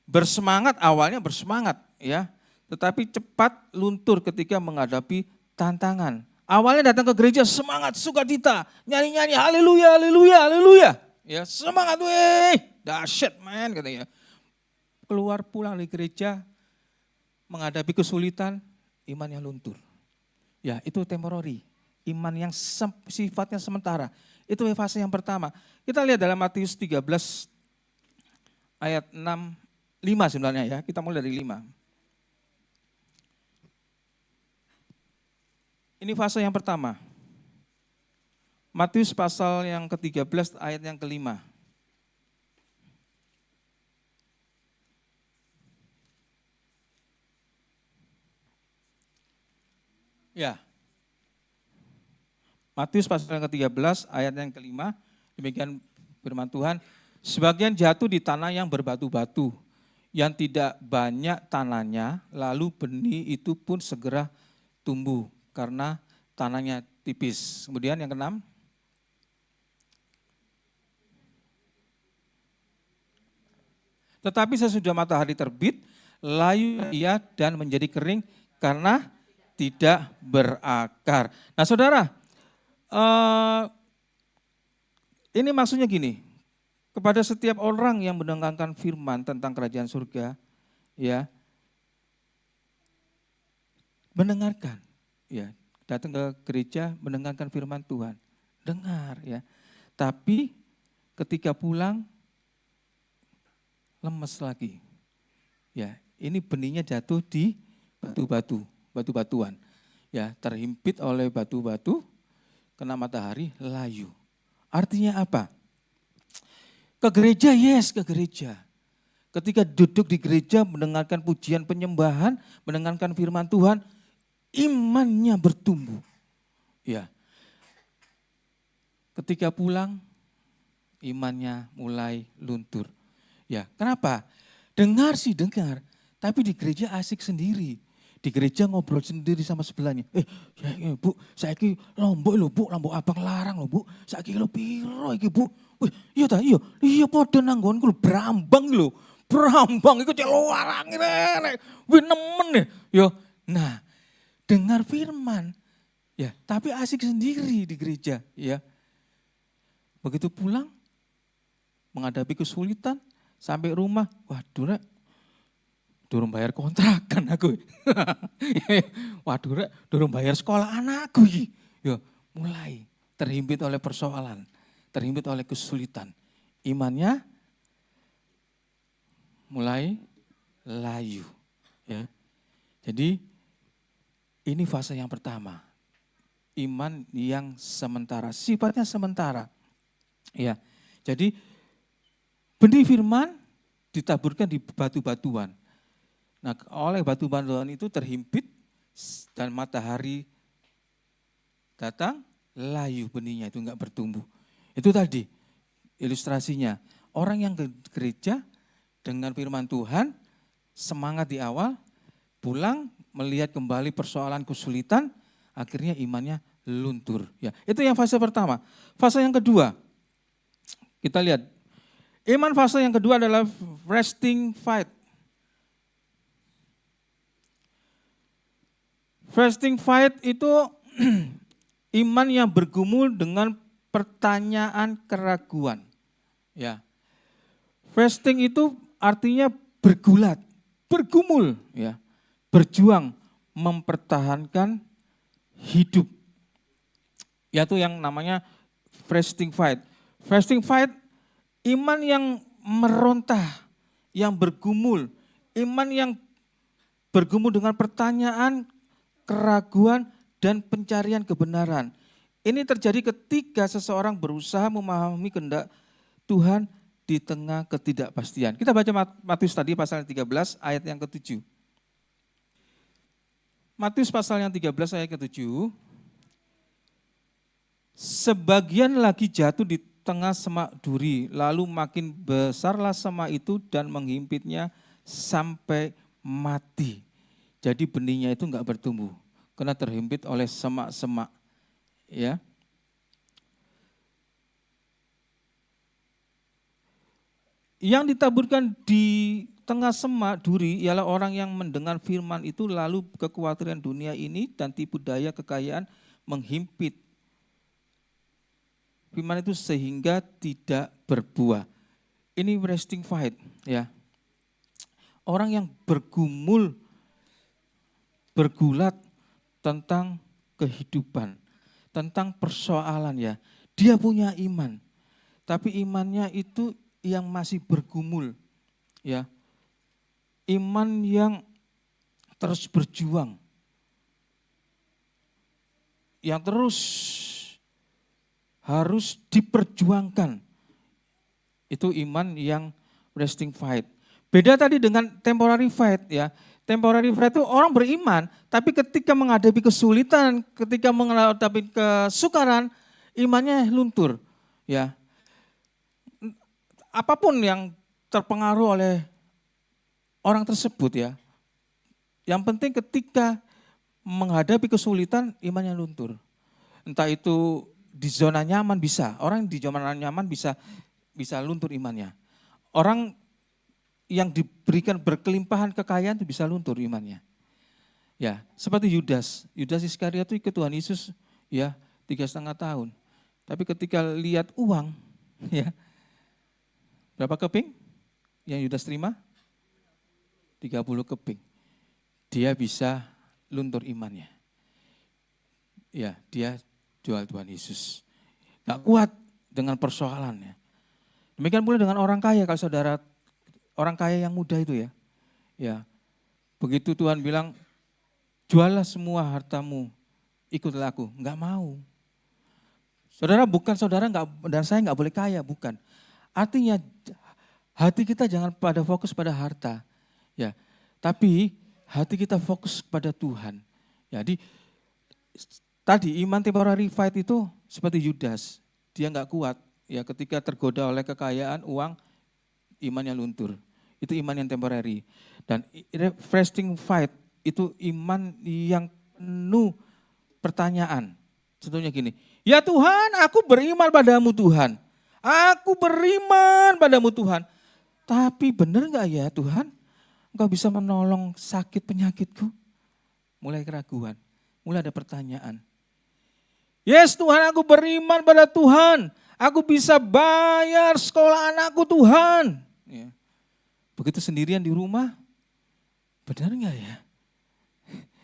Bersemangat, awalnya bersemangat, ya, tetapi cepat luntur ketika menghadapi tantangan. Awalnya datang ke gereja semangat, sukacita, nyanyi-nyanyi, haleluya, haleluya, haleluya. Ya, semangat weh, dahsyat man katanya. Keluar pulang dari gereja, menghadapi kesulitan, imannya luntur. Ya, itu temporary, iman yang sifatnya sementara. Itu fase yang pertama. Kita lihat dalam Matius 13 ayat 5 sebenarnya ya, kita mulai dari 5. Ini fase yang pertama. Matius pasal yang ke-13 ayat yang ke-5. Ya. Matius pasal yang ke-13 ayat yang ke-5. Demikian firman Tuhan. Sebagian jatuh di tanah yang berbatu-batu, yang tidak banyak tanahnya, lalu benih itu pun segera tumbuh karena tanahnya tipis. Kemudian yang ke-6. Tetapi sesudah matahari terbit, layu ia dan menjadi kering karena tidak berakar. Nah saudara, ini maksudnya gini, kepada setiap orang yang mendengarkan firman tentang kerajaan surga, ya, mendengarkan, ya, datang ke gereja mendengarkan firman Tuhan, dengar, ya. Tapi ketika pulang lemes lagi. Ya, ini benihnya jatuh di batu-batuan. Ya, terhimpit oleh batu-batu, kena matahari, layu. Artinya apa? Ke gereja, yes, ke gereja. Ketika duduk di gereja mendengarkan pujian penyembahan, mendengarkan firman Tuhan, imannya bertumbuh. Ya. Ketika pulang, imannya mulai luntur. Ya, kenapa? Dengar sih dengar, tapi di gereja asik sendiri. Di gereja ngobrol sendiri sama sebelahnya. Ya, Bu, saya ki lombok lho Bu, lombok abang larang lho Bu. Saya ki lo piro iki Bu. Wih, iya padha nanggonku lho Brambang lho. Brambang iku cek larang rek. Wih nemen ya. Yo, nah, dengar firman. Ya, tapi asik sendiri di gereja, ya. Begitu pulang menghadapi kesulitan sampai rumah, waduh rek, durung bayar kontrakan aku. Waduh rek, durung bayar sekolah anakku iki. Ya, mulai terhimpit oleh persoalan, terhimpit oleh kesulitan. Imannya mulai layu, ya. Jadi ini fase yang pertama. Iman yang sementara, sifatnya sementara. Ya. Jadi benih firman ditaburkan di batu-batuan. Nah, oleh batu-batuan itu terhimpit dan matahari datang, layu benihnya itu enggak bertumbuh. Itu tadi ilustrasinya. Orang yang ke gereja dengan firman Tuhan, semangat di awal, pulang melihat kembali persoalan kesulitan, akhirnya imannya luntur. Ya, itu yang fase pertama. Fase yang kedua, kita lihat. Iman fase yang kedua adalah resting fight. Resting fight itu iman yang bergumul dengan pertanyaan keraguan. Ya. Fasting itu artinya bergulat, bergumul, ya. Berjuang mempertahankan hidup. Yaitu yang namanya fasting fight. Fasting fight, iman yang merontah, yang bergumul, iman yang bergumul dengan pertanyaan, keraguan, dan pencarian kebenaran. Ini terjadi ketika seseorang berusaha memahami kehendak Tuhan di tengah ketidakpastian. Kita baca Matius tadi pasal 13 ayat yang ke-7. Matius pasal yang 13 ayat ke-7. Sebagian lagi jatuh di tengah semak duri, lalu makin besarlah semak itu dan menghimpitnya sampai mati. Jadi benihnya itu enggak bertumbuh, karena terhimpit oleh semak-semak. Ya. Yang ditaburkan di tengah semak duri ialah orang yang mendengar firman itu lalu kekhawatiran dunia ini dan tipu daya kekayaan menghimpit firman itu sehingga tidak berbuah. Ini resting fight, ya. Orang yang bergumul, bergulat tentang kehidupan, tentang persoalan, ya. Dia punya iman, tapi imannya itu yang masih bergumul, ya. Iman yang terus berjuang, yang terus harus diperjuangkan. Itu iman yang resting fight. Beda tadi dengan temporary fight, ya. Temporary fight itu orang beriman, tapi ketika menghadapi kesulitan, ketika menghadapi kesukaran, imannya luntur, ya. Apapun yang terpengaruh oleh orang tersebut, ya. Yang penting ketika menghadapi kesulitan, imannya luntur. Entah itu di zona nyaman bisa, orang di zona nyaman bisa luntur imannya. Orang yang diberikan berkelimpahan kekayaan itu bisa luntur imannya. Ya, seperti Yudas Iskariot itu ikut Tuhan Yesus, ya, 3,5 tahun. Tapi ketika lihat uang, ya, berapa keping yang Yudas terima? 30 keping. Dia bisa luntur imannya. Ya, dia jual Tuhan Yesus. Gak kuat dengan persoalannya. Demikian pula dengan orang kaya, kalau saudara, orang kaya yang muda itu ya. Ya, begitu Tuhan bilang, jualah semua hartamu, ikutlah aku. Enggak mau. Saudara, bukan saudara dan saya enggak boleh kaya, bukan. Artinya hati kita jangan pada fokus pada harta. Ya, tapi hati kita fokus pada Tuhan. Jadi tadi iman temporary fight itu seperti Yudas. Dia enggak kuat. Ya, ketika tergoda oleh kekayaan, uang, imannya luntur. Itu iman yang temporary. Dan refreshing fight itu iman yang penuh pertanyaan. Contohnya gini, ya Tuhan, aku beriman padamu Tuhan. Aku beriman padamu Tuhan. Tapi benar gak ya Tuhan, Engkau bisa menolong sakit penyakitku? Mulai keraguan, mulai ada pertanyaan. Yes Tuhan, aku beriman pada Tuhan. Aku bisa bayar sekolah anakku Tuhan. Ya. Begitu sendirian di rumah, benar gak ya?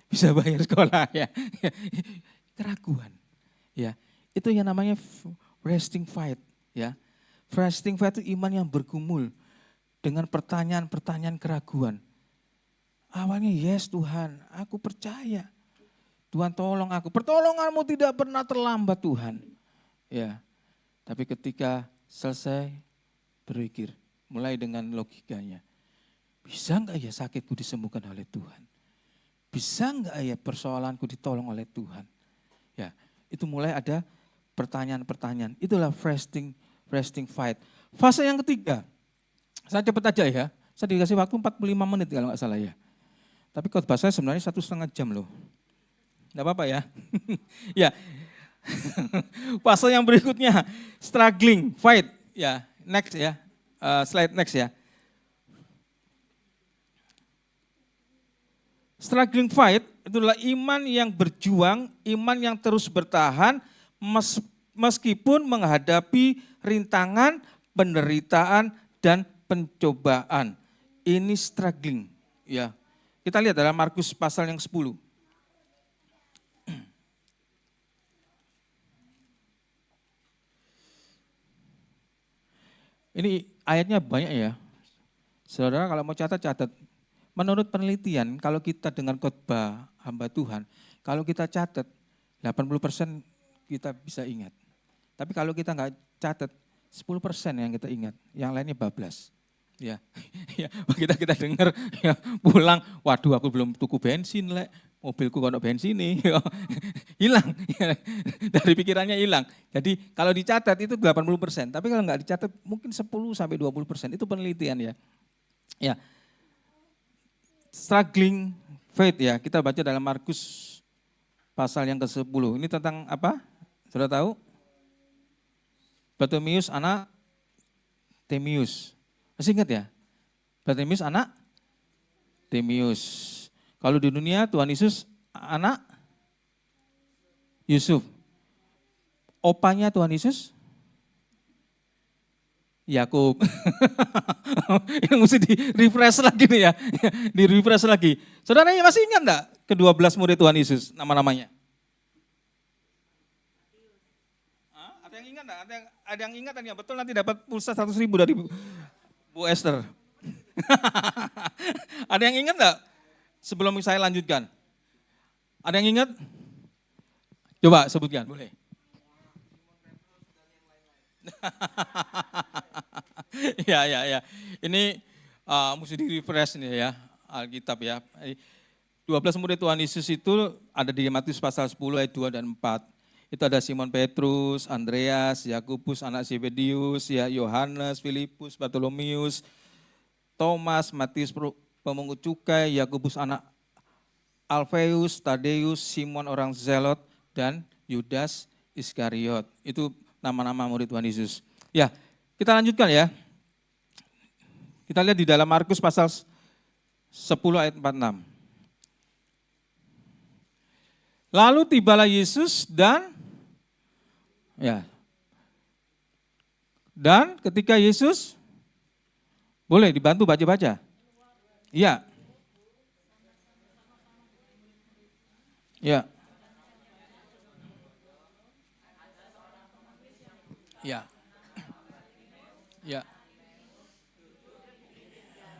Bisa bayar sekolah ya. Keraguan. Ya, itu yang namanya resting fight, ya. Resting fight itu iman yang bergumul dengan pertanyaan-pertanyaan keraguan. Awalnya yes Tuhan, aku percaya. Tuhan tolong aku. Pertolonganmu tidak pernah terlambat Tuhan. Ya. Tapi ketika selesai berpikir, mulai dengan logikanya. Bisa enggak ya sakitku disembuhkan oleh Tuhan? Bisa enggak ya persoalanku ditolong oleh Tuhan? Ya. Itu mulai ada pertanyaan-pertanyaan. Itulah resting fight. Fase yang ketiga, saya cepat aja ya. Saya dikasih waktu 45 menit kalau nggak salah ya. Tapi khotbah saya sebenarnya 1,5 jam loh. Nggak apa-apa ya. Ya. Fase yang berikutnya, struggling fight. Ya, next ya. Slide next ya. Struggling fight itulah iman yang berjuang, iman yang terus bertahan meskipun menghadapi rintangan, penderitaan, dan pencobaan. Ini struggling. Ya. Kita lihat dalam Markus pasal yang 10. Ini ayatnya banyak ya. Saudara kalau mau catat. Menurut penelitian, kalau kita dengan khotbah hamba Tuhan, kalau kita catat 80% kita bisa ingat. Tapi kalau kita nggak catat 10% yang kita ingat, yang lainnya bablas. Ya, ya kita dengar ya, pulang, waduh aku belum tuku bensin lek, mobilku kono bensin nih, hilang, dari pikirannya hilang. Jadi kalau dicatat itu 80%, tapi kalau nggak dicatat mungkin 10-20%, itu penelitian ya. Ya. Struggling faith ya, kita baca dalam Markus pasal yang ke-10. Ini tentang apa? Sudah tahu? Bartimeus anak Timeus. Masih ingat ya? Bartimeus anak Timeus. Kalau di dunia Tuhan Yesus anak Yusuf. Opanya Tuhan Yesus Yakub. Yang mesti di-refresh lagi nih ya. Di-refresh lagi. Saudara masih ingat enggak ke-12 murid Tuhan Yesus nama-namanya? Ada yang ingat enggak? Ada yang ingat enggak? Betul nanti dapat pulsa 100.000 dari Bu Esther. Ada yang ingat enggak? Sebelum saya lanjutkan. Ada yang ingat? Coba sebutkan, boleh. Ya. Ini mesti di-refresh nih ya, Alkitab ya. 12 murid Tuhan Yesus itu ada di Matius pasal 10 ayat 2 dan 4. Itu ada Simon Petrus, Andreas, Yakobus anak Zebedius, ya Yohanes, Filipus, Bartolomeus, Thomas, Matius pemungut cukai, Yakobus anak Alfeus, Tadeus, Simon orang Zelot, dan Yudas Iskariot. Itu nama-nama murid Tuhan Yesus. Ya, kita lanjutkan ya. Kita lihat di dalam Markus pasal 10 ayat 46. Lalu tibalah Yesus dan ketika Yesus, boleh dibantu baca-baca. Iya. Ya. Ya.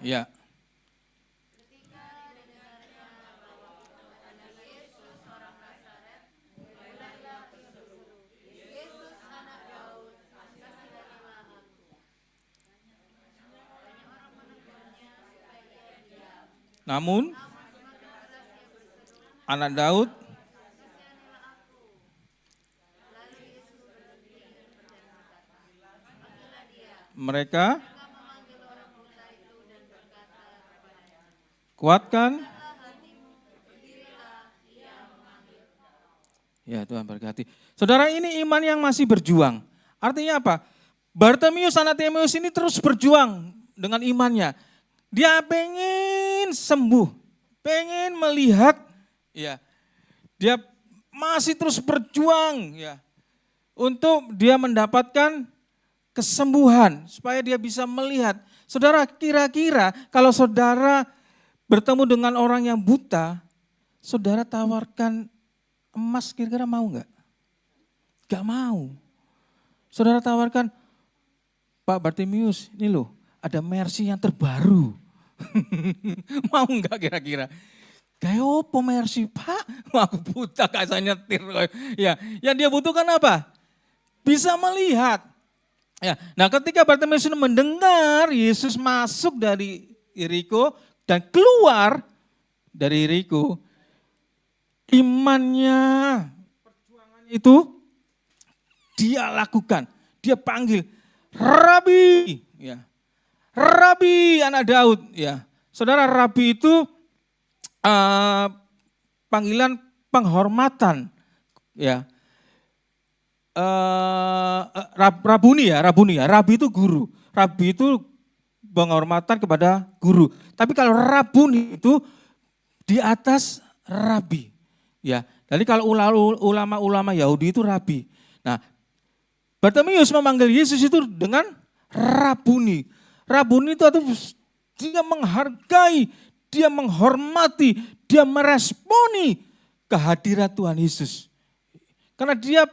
Ya. Namun anak Daud mereka kuatkan. Ya, Tuhan berkati. Saudara, ini iman yang masih berjuang. Artinya apa? Bartimeus anak Timeus ini terus berjuang dengan imannya. Dia pengen sembuh, pengen melihat, ya. Dia masih terus berjuang, ya, untuk dia mendapatkan kesembuhan supaya dia bisa melihat. Saudara, kira-kira kalau saudara bertemu dengan orang yang buta, saudara tawarkan emas, kira-kira mau nggak? Nggak mau. Saudara tawarkan, Pak Bartimeus, ini loh ada Mercy yang terbaru. Mau nggak kira-kira? Kayak opo Mercy, Pak? Aku buta kayak saya nyetir. Ya, yang dia butuhkan apa? Bisa melihat. Ya, nah ketika Bartimeus mendengar Yesus masuk dari Yeriko dan keluar dari Yeriko, imannya, perjuangannya itu dia lakukan. Dia panggil, Rabi, ya, Rabi anak Daud, ya. Saudara, Rabi itu panggilan penghormatan, ya. Rabuni ya. Rabi itu guru. Rabi itu penghormatan kepada guru. Tapi kalau Rabuni itu di atas Rabi, ya. Jadi kalau ulama-ulama Yahudi itu Rabi. Nah, Bartimeus memanggil Yesus itu dengan Rabuni. Rabuni itu dia menghargai, dia menghormati, dia meresponi kehadiran Tuhan Yesus. Karena dia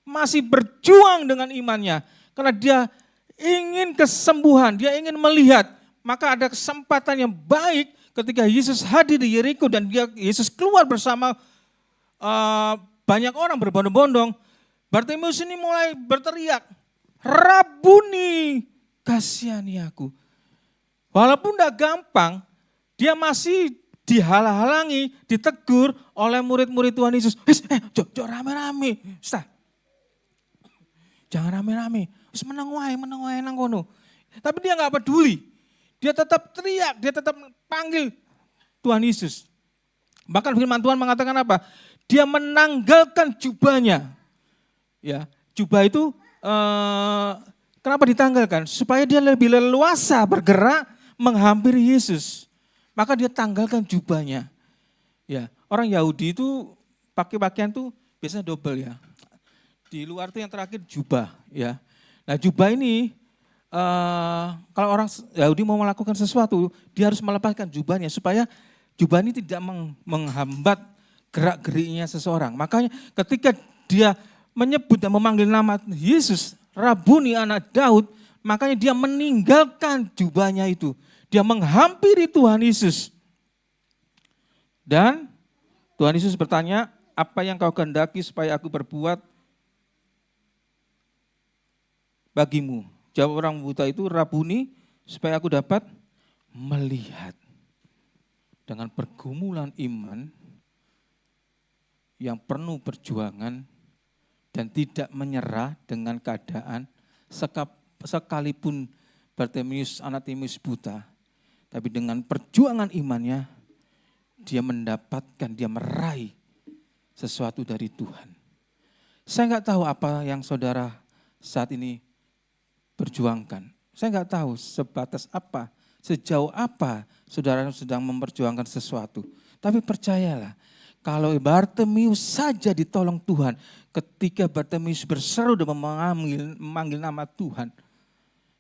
masih berjuang dengan imannya. Karena dia ingin kesembuhan, dia ingin melihat. Maka ada kesempatan yang baik ketika Yesus hadir di Yeriko dan Yesus keluar bersama banyak orang berbondong-bondong. Bartimeus ini mulai berteriak, Rabuni, kasihani aku. Walaupun tidak gampang, dia masih dihalang-halangi, ditegur oleh murid-murid Tuhan Yesus. Jangan rame-rame, jangan rame-rame, menang wae nang kono. Tapi dia nggak peduli, dia tetap teriak, dia tetap panggil Tuhan Yesus. Bahkan firman Tuhan mengatakan apa? Dia menanggalkan jubahnya. Ya, jubah itu kenapa ditanggalkan? Supaya dia lebih leluasa bergerak menghampiri Yesus. Maka dia tanggalkan jubahnya. Ya, orang Yahudi itu pakai pakaian tuh biasanya double ya. Di luar tuh yang terakhir jubah ya. Nah, jubah ini kalau orang Yahudi mau melakukan sesuatu, dia harus melepaskan jubahnya supaya jubah ini tidak menghambat gerak-geriknya seseorang. Makanya ketika dia menyebut dan memanggil nama Yesus, Rabuni anak Daud, makanya dia meninggalkan jubahnya itu. Dia menghampiri Tuhan Yesus. Dan Tuhan Yesus bertanya, apa yang kau kehendaki supaya aku berbuat bagimu? Jawab orang buta itu, Rabuni, supaya aku dapat melihat. Dengan pergumulan iman yang penuh perjuangan dan tidak menyerah dengan keadaan, sekalipun Bartimeus anak Timeus buta, tapi dengan perjuangan imannya, dia mendapatkan, dia meraih sesuatu dari Tuhan. Saya enggak tahu apa yang saudara saat ini perjuangkan. Saya enggak tahu sebatas apa, sejauh apa saudara sedang memperjuangkan sesuatu. Tapi percayalah, kalau Bartimeus saja ditolong Tuhan, ketika Bartimeus berseru dan memanggil nama Tuhan,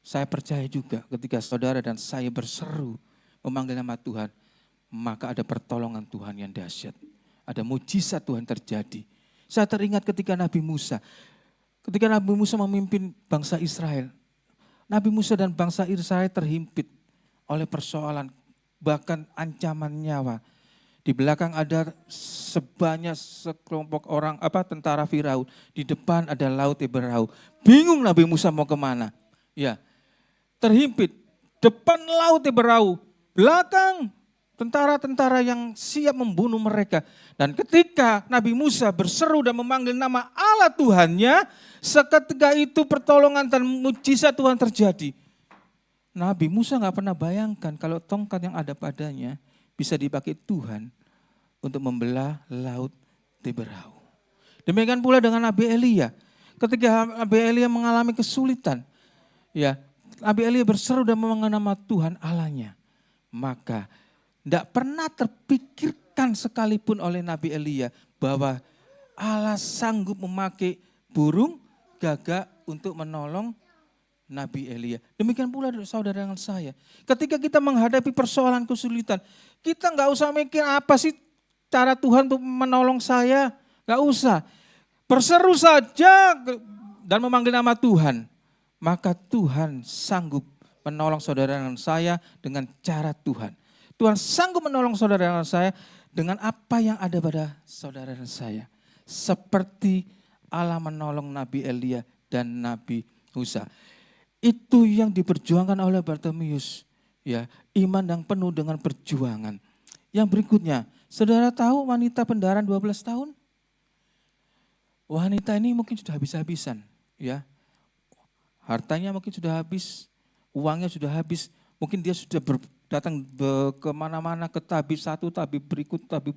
saya percaya juga ketika saudara dan saya berseru memanggil nama Tuhan, maka ada pertolongan Tuhan yang dahsyat. Ada mujizat Tuhan terjadi. Saya teringat ketika Nabi Musa memimpin bangsa Israel. Nabi Musa dan bangsa Israel terhimpit oleh persoalan, bahkan ancaman nyawa. Di belakang ada sebanyak sekelompok orang, tentara Firaun. Di depan ada laut berau. Bingung Nabi Musa mau kemana. Ya, terhimpit. Depan laut berau. Belakang tentara-tentara yang siap membunuh mereka. Dan ketika Nabi Musa berseru dan memanggil nama Allah Tuhannya, seketika itu pertolongan dan mujizat Tuhan terjadi. Nabi Musa gak pernah bayangkan kalau tongkat yang ada padanya bisa dipakai Tuhan untuk membelah laut berau. Demikian pula dengan Nabi Elia. Ketika Nabi Elia mengalami kesulitan, ya, Nabi Elia berseru dan memanggil nama Tuhan Allahnya. Maka tidak pernah terpikirkan sekalipun oleh Nabi Elia bahwa Allah sanggup memakai burung gagak untuk menolong Nabi Elia. Demikian pula saudara dengan saya. Ketika kita menghadapi persoalan kesulitan, kita nggak usah mikir apa sih cara Tuhan untuk menolong saya. Nggak usah. Berseru saja dan memanggil nama Tuhan. Maka Tuhan sanggup menolong saudara dengan saya dengan cara Tuhan. Tuhan sanggup menolong saudara dengan saya dengan apa yang ada pada saudara dan saya. Seperti Allah menolong Nabi Elia dan Nabi Musa. Itu yang diperjuangkan oleh Bartimius, ya, iman yang penuh dengan perjuangan. Yang berikutnya, saudara tahu wanita pendaran 12 tahun? Wanita ini mungkin sudah habis-habisan, ya. Hartanya mungkin sudah habis, uangnya sudah habis. Mungkin dia sudah datang kemana-mana, ke tabib satu, tabib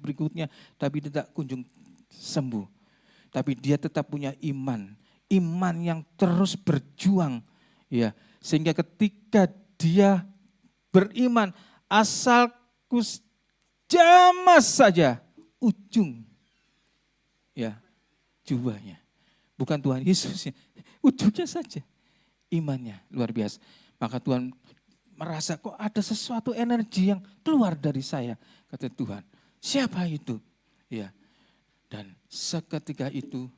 berikutnya, tapi tidak kunjung sembuh. Tapi dia tetap punya iman yang terus berjuang. Ya, sehingga ketika dia beriman, asalku jamah saja ujung, ya, jubahnya. Bukan Tuhan Yesus, ujungnya saja. Imannya luar biasa. Maka Tuhan merasa kok ada sesuatu energi yang keluar dari saya, kata Tuhan. Siapa itu? Ya. Dan seketika itu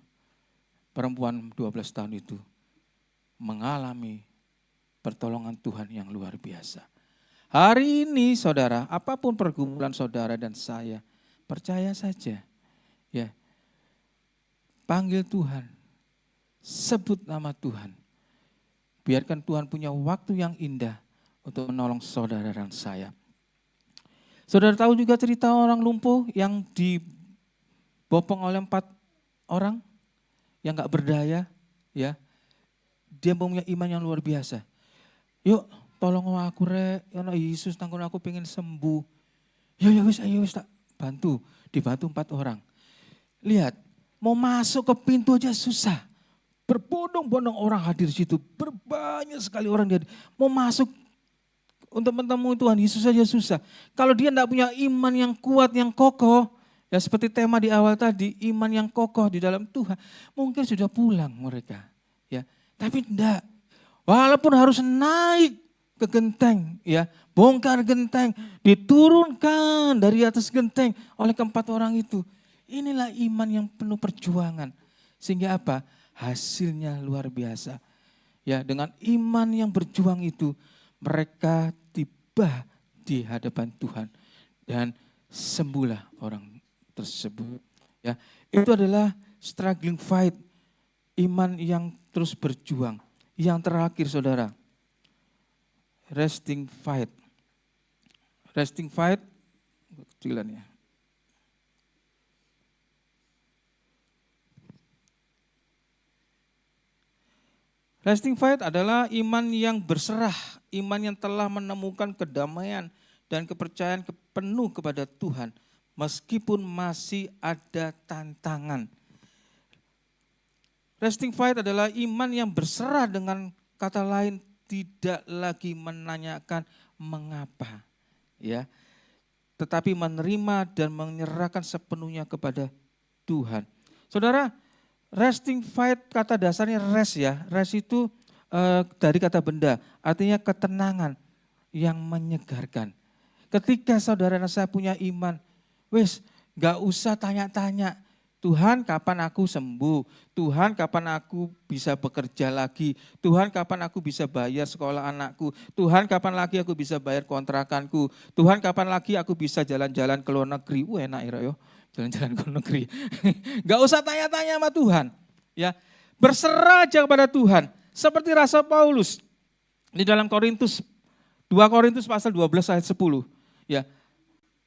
perempuan 12 tahun itu mengalami pertolongan Tuhan yang luar biasa. Hari ini saudara, apapun pergumulan saudara dan saya, percaya saja. Ya. Panggil Tuhan, sebut nama Tuhan. Biarkan Tuhan punya waktu yang indah untuk menolong saudara dan saya. Saudara tahu juga cerita orang lumpuh yang dibopong oleh 4 orang yang gak berdaya, ya. Dia punya iman yang luar biasa. Yuk, tolong aku rek, ya Yesus tanggung aku pengen sembuh. Ya wis tak bantu, dibantu 4 orang. Lihat, mau masuk ke pintu aja susah. Berbondong-bondong orang hadir di situ, berbanyak sekali orang dia mau masuk untuk bertemu Tuhan Yesus saja susah. Kalau dia tidak punya iman yang kuat, yang kokoh, ya seperti tema di awal tadi, iman yang kokoh di dalam Tuhan, mungkin sudah pulang mereka. Ya, tapi tidak. Walaupun harus naik ke genteng, ya, bongkar genteng, diturunkan dari atas genteng oleh 4 orang itu. Inilah iman yang penuh perjuangan. Sehingga apa? Hasilnya luar biasa. Ya, dengan iman yang berjuang itu, mereka tiba di hadapan Tuhan dan sembuhlah orang tersebut. Ya, itu adalah struggling fight, iman yang terus berjuang. Yang terakhir saudara, resting fight. Resting fight, kecilan ya. Resting fight adalah iman yang berserah, iman yang telah menemukan kedamaian dan kepercayaan penuh kepada Tuhan, meskipun masih ada tantangan. Resting fight adalah iman yang berserah, dengan kata lain tidak lagi menanyakan mengapa, ya, tetapi menerima dan menyerahkan sepenuhnya kepada Tuhan. Saudara, resting fight kata dasarnya rest ya. Rest itu dari kata benda, artinya ketenangan yang menyegarkan. Ketika saudara dan saya punya iman, wis gak usah tanya-tanya, Tuhan kapan aku sembuh, Tuhan kapan aku bisa bekerja lagi, Tuhan kapan aku bisa bayar sekolah anakku, Tuhan kapan lagi aku bisa bayar kontrakanku, Tuhan kapan lagi aku bisa jalan-jalan ke luar negeri. Enak ya, jalan-jalan ke luar negeri. Gak usah tanya-tanya sama Tuhan. Ya, berserah aja kepada Tuhan. Seperti Rasul Paulus di dalam 2 Korintus pasal 12 ayat 10. Ya,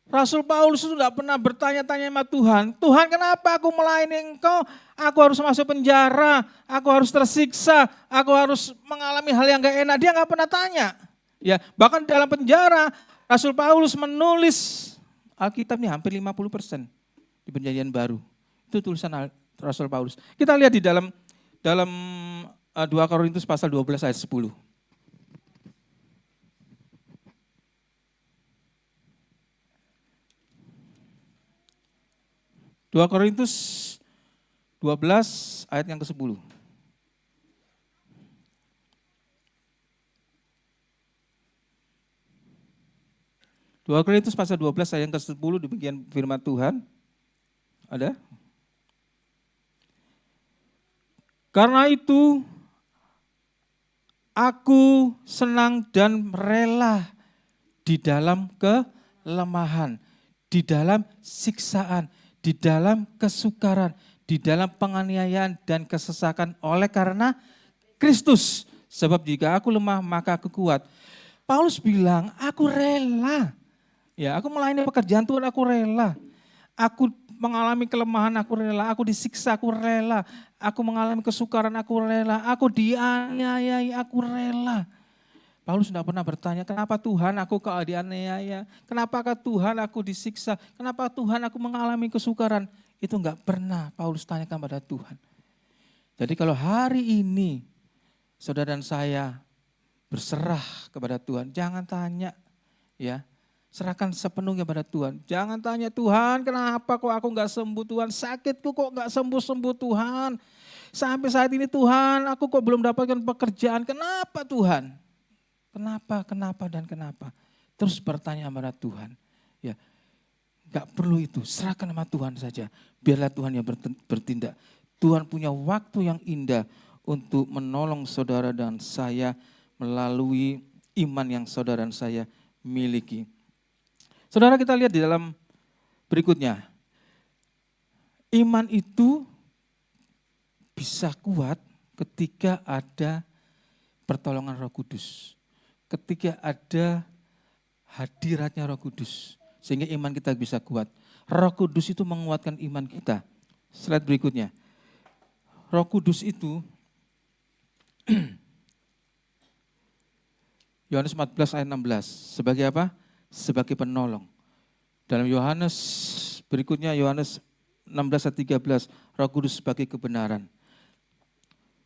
Rasul Paulus itu tidak pernah bertanya-tanya sama Tuhan, Tuhan kenapa aku melayani Engkau, aku harus masuk penjara, aku harus tersiksa, aku harus mengalami hal yang gak enak. Dia gak pernah tanya. Ya, bahkan dalam penjara Rasul Paulus menulis Alkitabnya hampir 50% di Perjanjian Baru. Itu tulisan Rasul Paulus. Kita lihat di dalam 2 Korintus pasal 12 ayat 10. 2 Korintus 12 ayat yang ke-10. Dua Korintus pasal 12 ayat yang ke-10 demikian firman Tuhan. Ada? Karena itu aku senang dan rela di dalam kelemahan, di dalam siksaan, di dalam kesukaran, di dalam penganiayaan dan kesesakan oleh karena Kristus. Sebab jika aku lemah maka aku kuat. Paulus bilang, aku rela. Ya, aku melayani pekerjaan Tuhan, aku rela. Aku mengalami kelemahan, aku rela. Aku disiksa, aku rela. Aku mengalami kesukaran, aku rela. Aku dianiayai, aku rela. Paulus tidak pernah bertanya, kenapa Tuhan aku dianiaya? Kenapa Tuhan aku disiksa? Kenapa Tuhan aku mengalami kesukaran? Itu enggak pernah Paulus tanyakan pada Tuhan. Jadi kalau hari ini saudara dan saya berserah kepada Tuhan, jangan tanya, ya, serahkan sepenuhnya pada Tuhan. Jangan tanya, Tuhan kenapa kok aku enggak sembuh Tuhan? Sakitku kok enggak sembuh-sembuh Tuhan? Sampai saat ini Tuhan aku kok belum dapatkan pekerjaan, kenapa Tuhan? Kenapa, dan kenapa. Terus bertanya kepada Tuhan. Ya, gak perlu itu, serahkan sama Tuhan saja. Biarlah Tuhan yang bertindak. Tuhan punya waktu yang indah untuk menolong saudara dan saya melalui iman yang saudara dan saya miliki. Saudara, kita lihat di dalam berikutnya. Iman itu bisa kuat ketika ada pertolongan Roh Kudus. Ketika ada hadiratnya Roh Kudus, sehingga iman kita bisa kuat. Roh Kudus itu menguatkan iman kita. Slide berikutnya. Roh Kudus itu, Yohanes 14 ayat 16, sebagai apa? Sebagai penolong. Dalam Yohanes berikutnya, Yohanes 16 ayat 13, Roh Kudus sebagai kebenaran.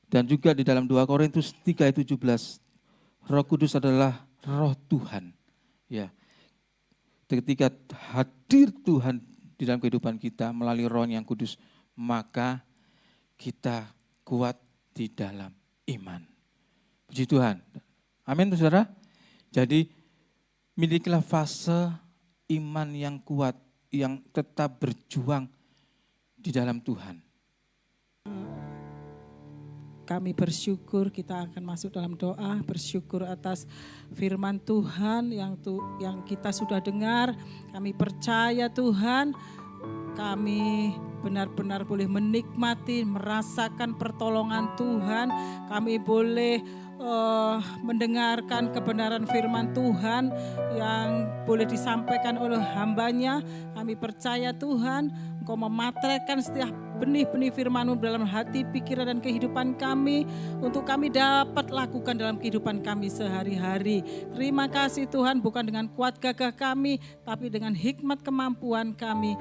Dan juga di dalam 2 Korintus 3 ayat 17, Roh Kudus adalah Roh Tuhan. Ya. Ketika hadir Tuhan di dalam kehidupan kita melalui Roh yang kudus, maka kita kuat di dalam iman. Puji Tuhan. Amin, saudara. Jadi milikilah fase iman yang kuat, yang tetap berjuang di dalam Tuhan.
Kami bersyukur, kita akan masuk dalam doa, bersyukur atas firman Tuhan yang kita sudah dengar. Kami percaya Tuhan, kami benar-benar boleh menikmati, merasakan pertolongan Tuhan. Kami boleh mendengarkan kebenaran firman Tuhan yang boleh disampaikan oleh hamba-Nya. Kami percaya Tuhan, Engkau memateraikan setiap benih-benih firman-Mu dalam hati, pikiran, dan kehidupan kami untuk kami dapat lakukan dalam kehidupan kami sehari-hari. Terima kasih Tuhan, bukan dengan kuat gagah kami, tapi dengan hikmat kemampuan kami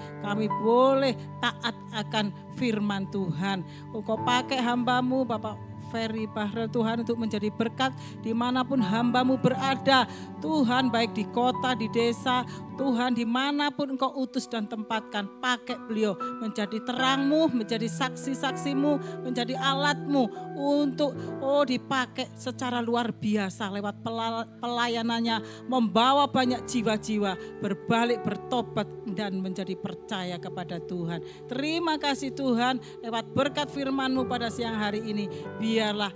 boleh taat akan firman Tuhan. Engkau pakai hamba-Mu Bapak Ferry Bahrel Tuhan untuk menjadi berkat dimanapun hamba-Mu berada. Tuhan, baik di kota, di desa, Tuhan dimanapun Engkau utus dan tempatkan, pakai beliau menjadi terang-Mu, menjadi saksi-saksi-Mu, menjadi alat-Mu untuk dipakai secara luar biasa lewat pelayanannya, membawa banyak jiwa-jiwa berbalik, bertobat dan menjadi percaya kepada Tuhan. Terima kasih Tuhan, lewat berkat firman-Mu pada siang hari ini, biarlah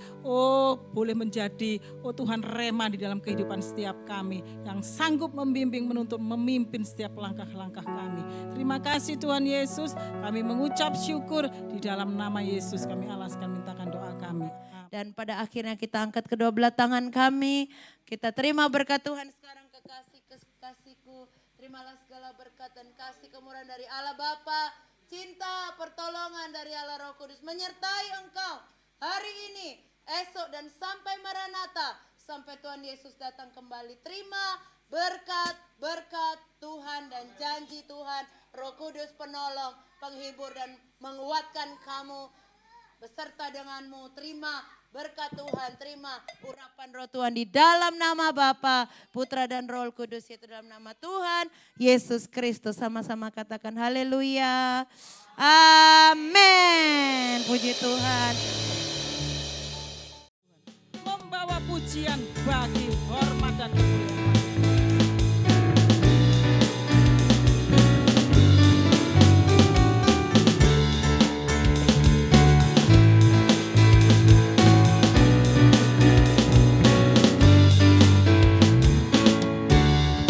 boleh menjadi Tuhan rema di dalam kehidupan setiap kami yang sanggup membimbing, menuntun, memimpin setiap langkah-langkah kami. Terima kasih Tuhan Yesus, kami mengucap syukur di dalam nama Yesus kami alaskan mintakan doa kami.
Dan pada akhirnya kita angkat kedua belah tangan kami, kita terima berkat Tuhan sekarang. Kekasihku, terimalah segala berkat dan kasih kemurahan dari Allah Bapa, cinta, pertolongan dari Allah Roh Kudus menyertai engkau hari ini, esok dan sampai Maranatha, sampai Tuhan Yesus datang kembali. Terima berkat Tuhan dan janji Tuhan, Roh Kudus penolong, penghibur dan menguatkan kamu beserta denganmu. Terima berkat Tuhan, terima urapan roh Tuhan di dalam nama Bapa, Putra dan Roh Kudus, yaitu dalam nama Tuhan Yesus Kristus. Sama-sama katakan haleluya. Amin. Puji Tuhan.
Membawa pujian bagi hormat dan kemuliaan.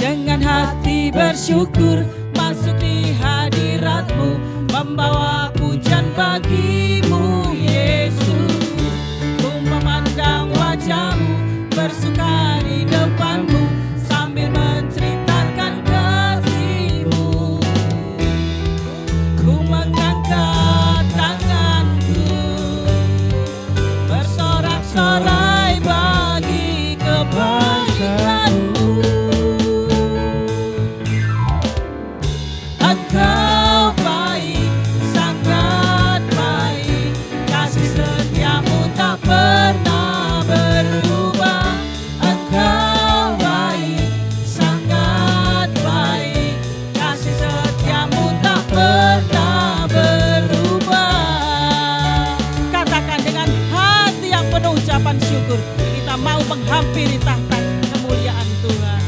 Dengan hati bersyukur masuk di hadirat-Mu, membawa pujian bagi-Mu Yesus. Ku memandang wajah-Mu, bersuka di depan-Mu, sambil menceritakan kasih-Mu. Ku mengangkat tanganku, bersorak-sorai bagi kebaikan-Mu. Engkau baik, sangat baik, kasih setia-Mu tak pernah berubah. Engkau baik, sangat baik, kasih setia-Mu tak pernah berubah. Katakan dengan hati yang penuh ucapan syukur, kita mau menghampiri tahta kemuliaan Tuhan.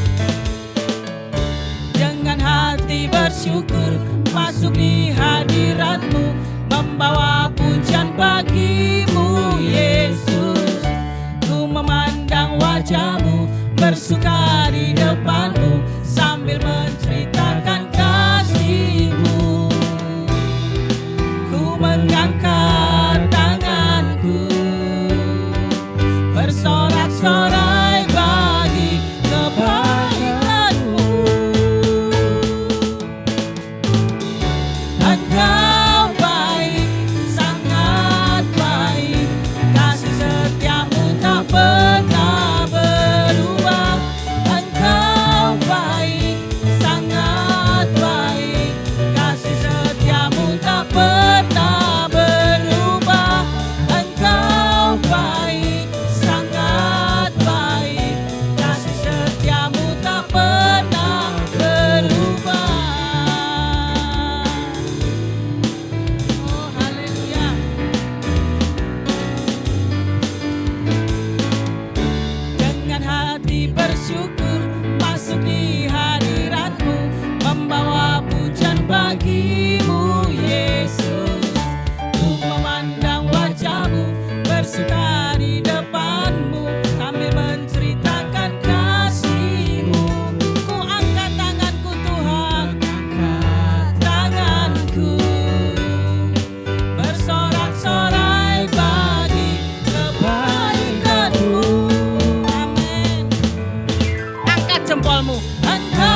Dengan hati bersyukur masuk di hadirat-Mu, membawa pujian bagi-Mu Yesus. Ku memandang wajah-Mu, bersuka di depan-Mu, sambil menceritakan kasih-Mu. Ku mengangkat tanganku, bersorak-sorai bagi kebaikan-Mu. Engkau baik, sangat baik, kasih setia-Mu tak pernah berubah. Engkau baik, sangat baik, kasih setia-Mu tak pernah berubah. Engkau baik, sangat baik, kasih setia-Mu tak pernah berubah. Oh haleluya. Dengan hati bersyukur masuk di hadirat-Mu, membawa pujian bagi-Mu Yesus. Ku memandang wajah-Mu, bersuka di depan-Mu, sambil menceritakan kasih-Mu. Ku angkat tanganku Tuhan, angkat tanganku, bersorak-sorai bagi kebaikan-Mu. Amin. Angkat jempolmu. Engkau